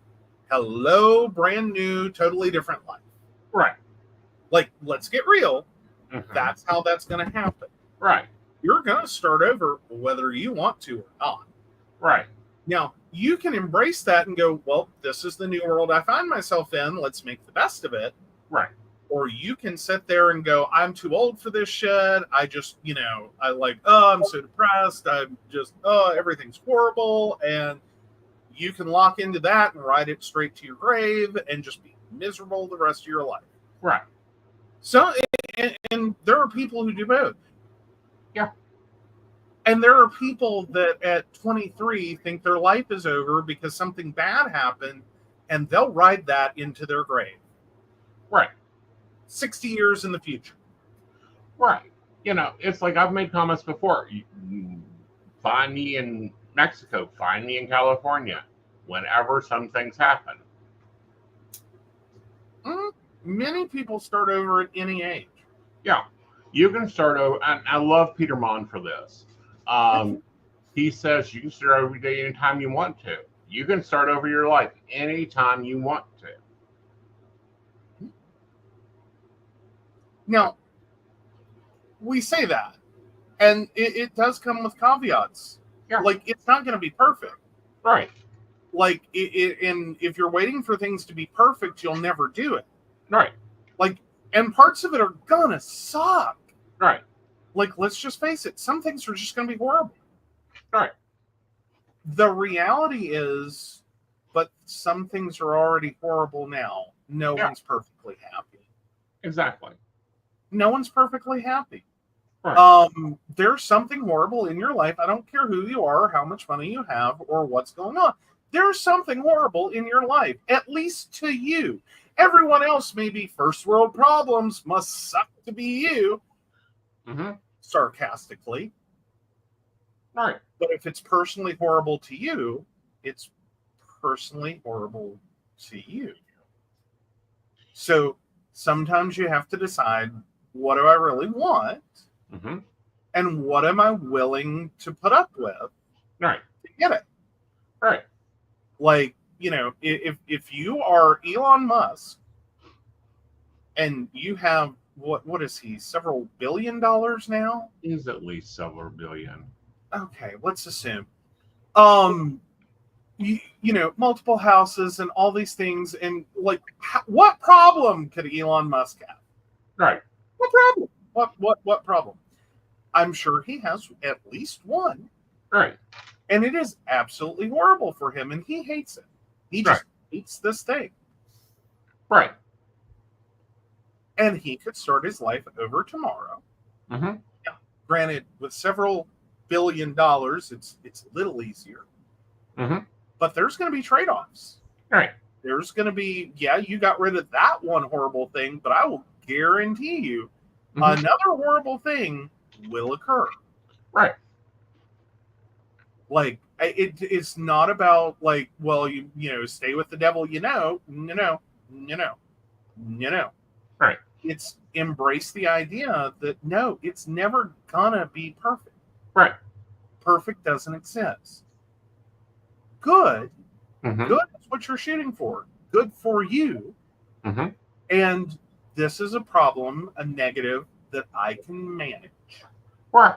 Hello, brand new, totally different life. Right. Like, let's get real. Mm-hmm. That's how that's going to happen. Right. You're going to start over whether you want to or not. Right. Now, you can embrace that and go, well, this is the new world I find myself in. Let's make the best of it. Right. Or you can sit there and go, I'm too old for this shit. I just, oh, I'm so depressed. I'm just, oh, everything's horrible. And you can lock into that and ride it straight to your grave and just be miserable the rest of your life. Right. So, and there are people who do both. Yeah. And there are people that at 23 think their life is over because something bad happened, and they'll ride that into their grave. Right. 60 years in the future. Right. It's like I've made comments before. You find me in Mexico, find me in California, whenever some things happen. Many people start over at any age. Yeah. You can start over, and I love Peter Mon for this. He says you can start every day anytime you want to. You can start over your life anytime you want to. Now, we say that, and it does come with caveats. Yeah. Like, it's not going to be perfect. Right. Like, and if you're waiting for things to be perfect, you'll never do it. Right. Like, and parts of it are going to suck. Right. Like, let's just face it. Some things are just going to be horrible. Right. The reality is, but some things are already horrible now. No one's perfectly happy. Exactly. No one's perfectly happy. Right. There's something horrible in your life. I don't care who you are, or how much money you have, or what's going on. There's something horrible in your life, at least to you. Everyone else may be first world problems, must suck to be you. Mm-hmm. Sarcastically. Right. But if it's personally horrible to you, it's personally horrible to you. So sometimes you have to decide, what do I really want? Mm-hmm. And what am I willing to put up with right. to get it? Right. Like, if you are Elon Musk and you have, what is he, several $1 billion now? He's at least several billion. Okay, let's assume. Multiple houses and all these things, and like, what problem could Elon Musk have? Right. What problem? What problem? I'm sure he has at least one. Right. And it is absolutely horrible for him, and he hates it. He just hates this thing. Right. And he could start his life over tomorrow. Mm-hmm. Yeah. Granted, with several $1 billion, it's a little easier. Mm-hmm. But there's going to be trade-offs. Right. There's going to be, you got rid of that one horrible thing, but I will guarantee you another horrible thing will occur. Right. Like, it's not about, like, well, stay with the devil, no. Right. It's embrace the idea that, no, it's never gonna be perfect. Right. Perfect doesn't exist. Good. Mm-hmm. Good is what you're shooting for. Good for you. Mm-hmm. And this is a problem, a negative that I can manage. Right.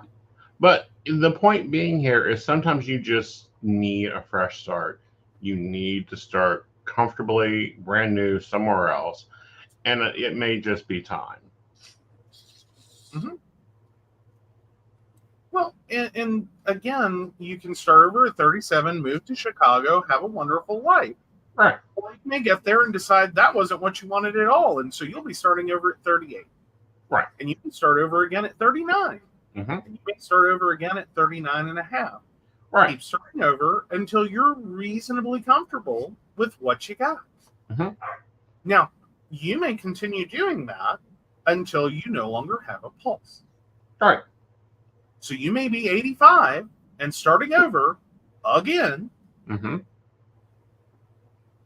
But the point being here is sometimes you just need a fresh start. You need to start comfortably, brand new, somewhere else. And it may just be time. Mm-hmm. Well, and again, you can start over at 37, move to Chicago, have a wonderful life. Right. Or you may get there and decide that wasn't what you wanted at all. And so you'll be starting over at 38. Right. And you can start over again at 39. Mm-hmm. And you may start over again at 39 and a half. Right. Keep starting over until you're reasonably comfortable with what you got. Mm-hmm. Now, you may continue doing that until you no longer have a pulse. Right. So you may be 85 and starting over again, mm-hmm.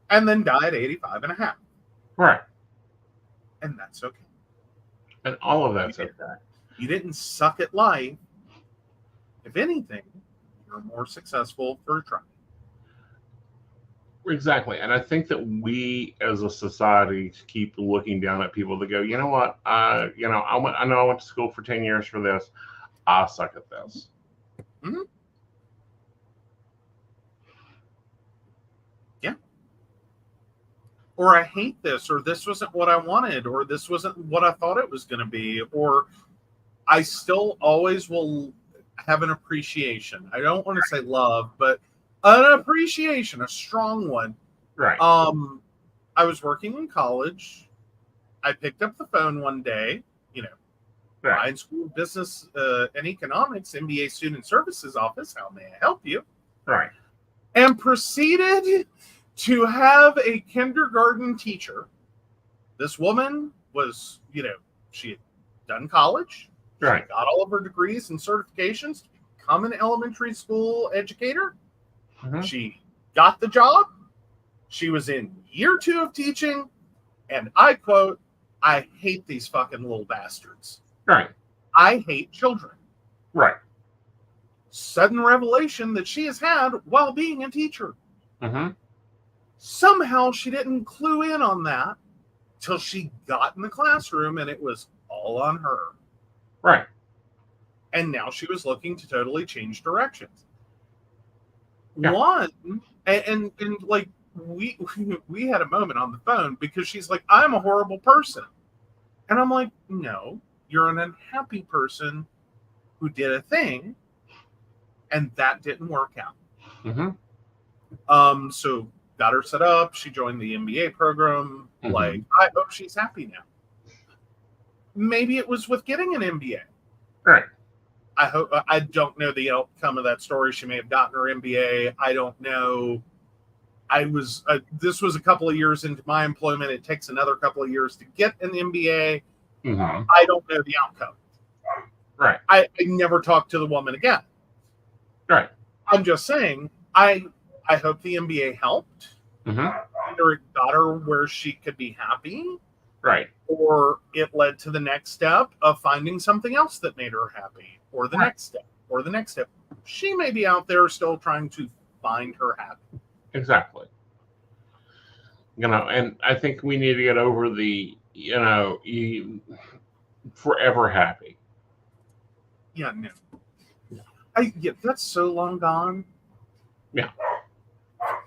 and then die at 85 and a half. Right. And that's okay. And all of that's okay. You didn't suck at life. If anything, you're more successful for trying. Exactly. And I think that we as a society keep looking down at people that go, you know what? I know I went to school for 10 years for this. I suck at this. Mm-hmm. Yeah. or I hate this, or this wasn't what I wanted, or this wasn't what I thought it was going to be, or I still always will have an appreciation. I don't want to say love, but an appreciation, a strong one. Right. I was working in college. I picked up the phone one day, Right. Ryan School of Business and Economics, MBA Student Services Office. How may I help you? Right. And proceeded to have a kindergarten teacher. This woman was, she had done college. Right. She got all of her degrees and certifications to become an elementary school educator. Mm-hmm. She got the job. She was in year 2 of teaching. And I quote, I hate these fucking little bastards. Right. I hate children. Right. Sudden revelation that she has had while being a teacher. Mm-hmm. Somehow she didn't clue in on that till she got in the classroom, and it was all on her. Right. And now she was looking to totally change directions. Yeah. One, and like we had a moment on the phone because she's like, I'm a horrible person. And I'm like, no, you're an unhappy person who did a thing, and that didn't work out. Mm-hmm. So got her set up. She joined the MBA program. Mm-hmm. Like, I hope she's happy now. Maybe it was with getting an MBA. Right. I don't know the outcome of that story. She may have gotten her MBA. I don't know. This was a couple of years into my employment. It takes another couple of years to get an MBA. Mm-hmm. I don't know the outcome. Right. I never talked to the woman again. Right. I'm just saying, I hope the MBA helped. Mm-hmm. Either it got her where she could be happy, Right. or it led to the next step of finding something else that made her happy, or the next step, or the next step. She may be out there still trying to find her happy. Exactly. And I think we need to get over the, forever happy. Yeah, no. That's so long gone. Yeah.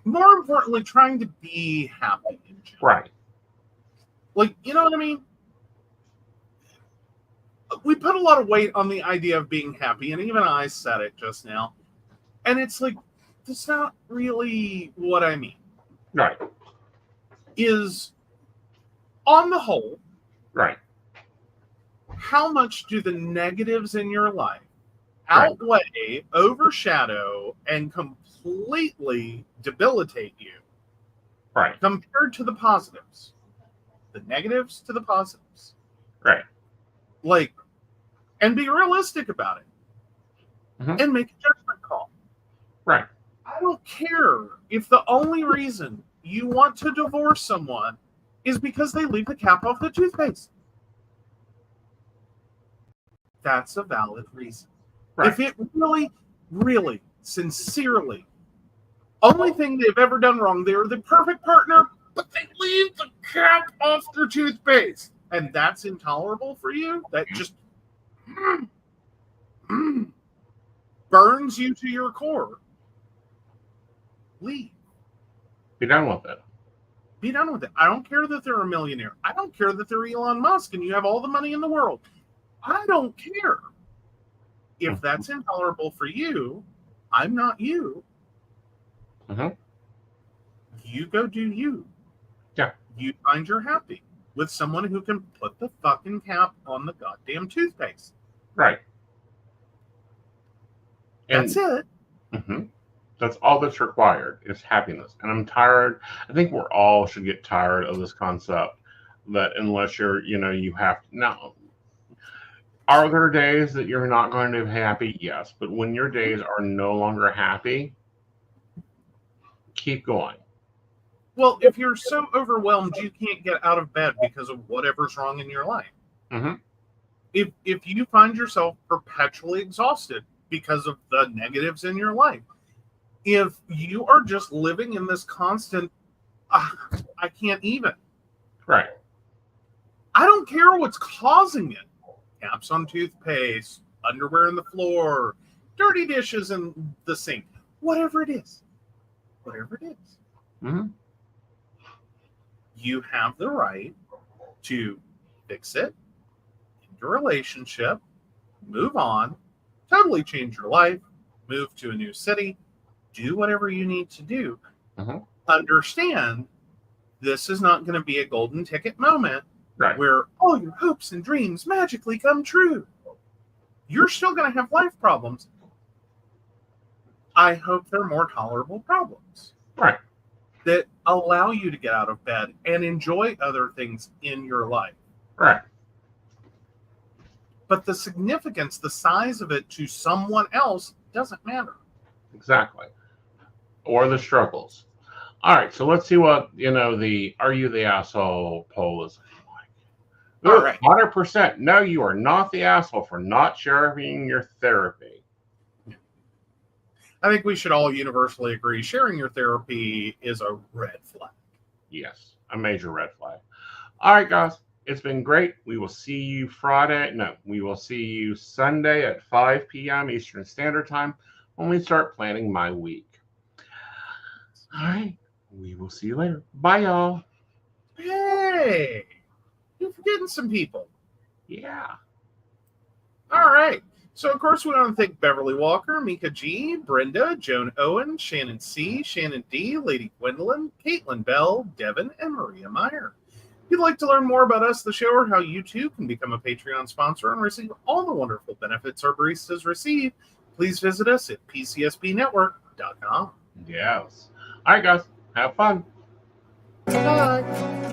More importantly, trying to be happy. Right. Like, you know what I mean? We put a lot of weight on the idea of being happy, and even I said it just now. And it's like, that's not really what I mean. Right. Is, on the whole, right, how much do the negatives in your life outweigh, overshadow, and completely debilitate you? Right. Compared to the positives. The negatives to the positives. Right. Like, and be realistic about it. Mm-hmm. And make a judgment call. Right. I don't care if the only reason you want to divorce someone is because they leave the cap off the toothpaste. That's a valid reason. Right. If it really, really, sincerely, only thing they've ever done wrong, they're the perfect partner, but they leave the cap off their toothpaste, and that's intolerable for you, that just burns you to your core, leave. Be done with it. Be done with it. I don't care that they're a millionaire. I don't care that they're Elon Musk and you have all the money in the world. I don't care. If that's intolerable for you, I'm not you. Mm-hmm. You go do you. Yeah. You find you're happy with someone who can put the fucking cap on the goddamn toothpaste. Right. That's it. Mm-hmm. That's all that's required is happiness. And I'm tired. I think we're all should get tired of this concept that unless you're, you have to. Now, are there days that you're not going to be happy? Yes. But when your days are no longer happy, keep going. Well, if you're so overwhelmed you can't get out of bed because of whatever's wrong in your life. Mm-hmm. If you find yourself perpetually exhausted because of the negatives in your life, if you are just living in this constant, I can't even. Right. I don't care what's causing it. Caps on toothpaste, underwear on the floor, dirty dishes in the sink, whatever it is. Whatever it is. Mm-hmm. you have the right to fix it, end your relationship, move on, totally change your life, move to a new city, do whatever you need to do. Mhm. Understand this is not going to be a golden ticket moment Right. where all your hopes and dreams magically come true. You're still going to have life problems. I hope they're more tolerable problems. Right. That allow you to get out of bed and enjoy other things in your life. Right. But the significance, the size of it to someone else doesn't matter. Exactly. Or the struggles. All right, so let's see what, the Are You the Asshole poll is like. All right. 100%. No, you are not the asshole for not sharing your therapy. I think we should all universally agree sharing your therapy is a red flag. Yes, a major red flag. All right, guys, it's been great. We will see you we will see you Sunday at 5 p.m. Eastern Standard Time when we start planning my week. All right, we will see you later. Bye, y'all. Hey, you're forgetting some people. Yeah. All right. So, of course, we want to thank Beverly Walker, Mika G, Brenda, Joan Owen, Shannon C, Shannon D, Lady Gwendolyn, Caitlin Bell, Devin, and Maria Meyer. If you'd like to learn more about us, the show, or how you too can become a Patreon sponsor and receive all the wonderful benefits our baristas receive, please visit us at pcsbnetwork.com. Yes. All right, guys. Have fun. Bye.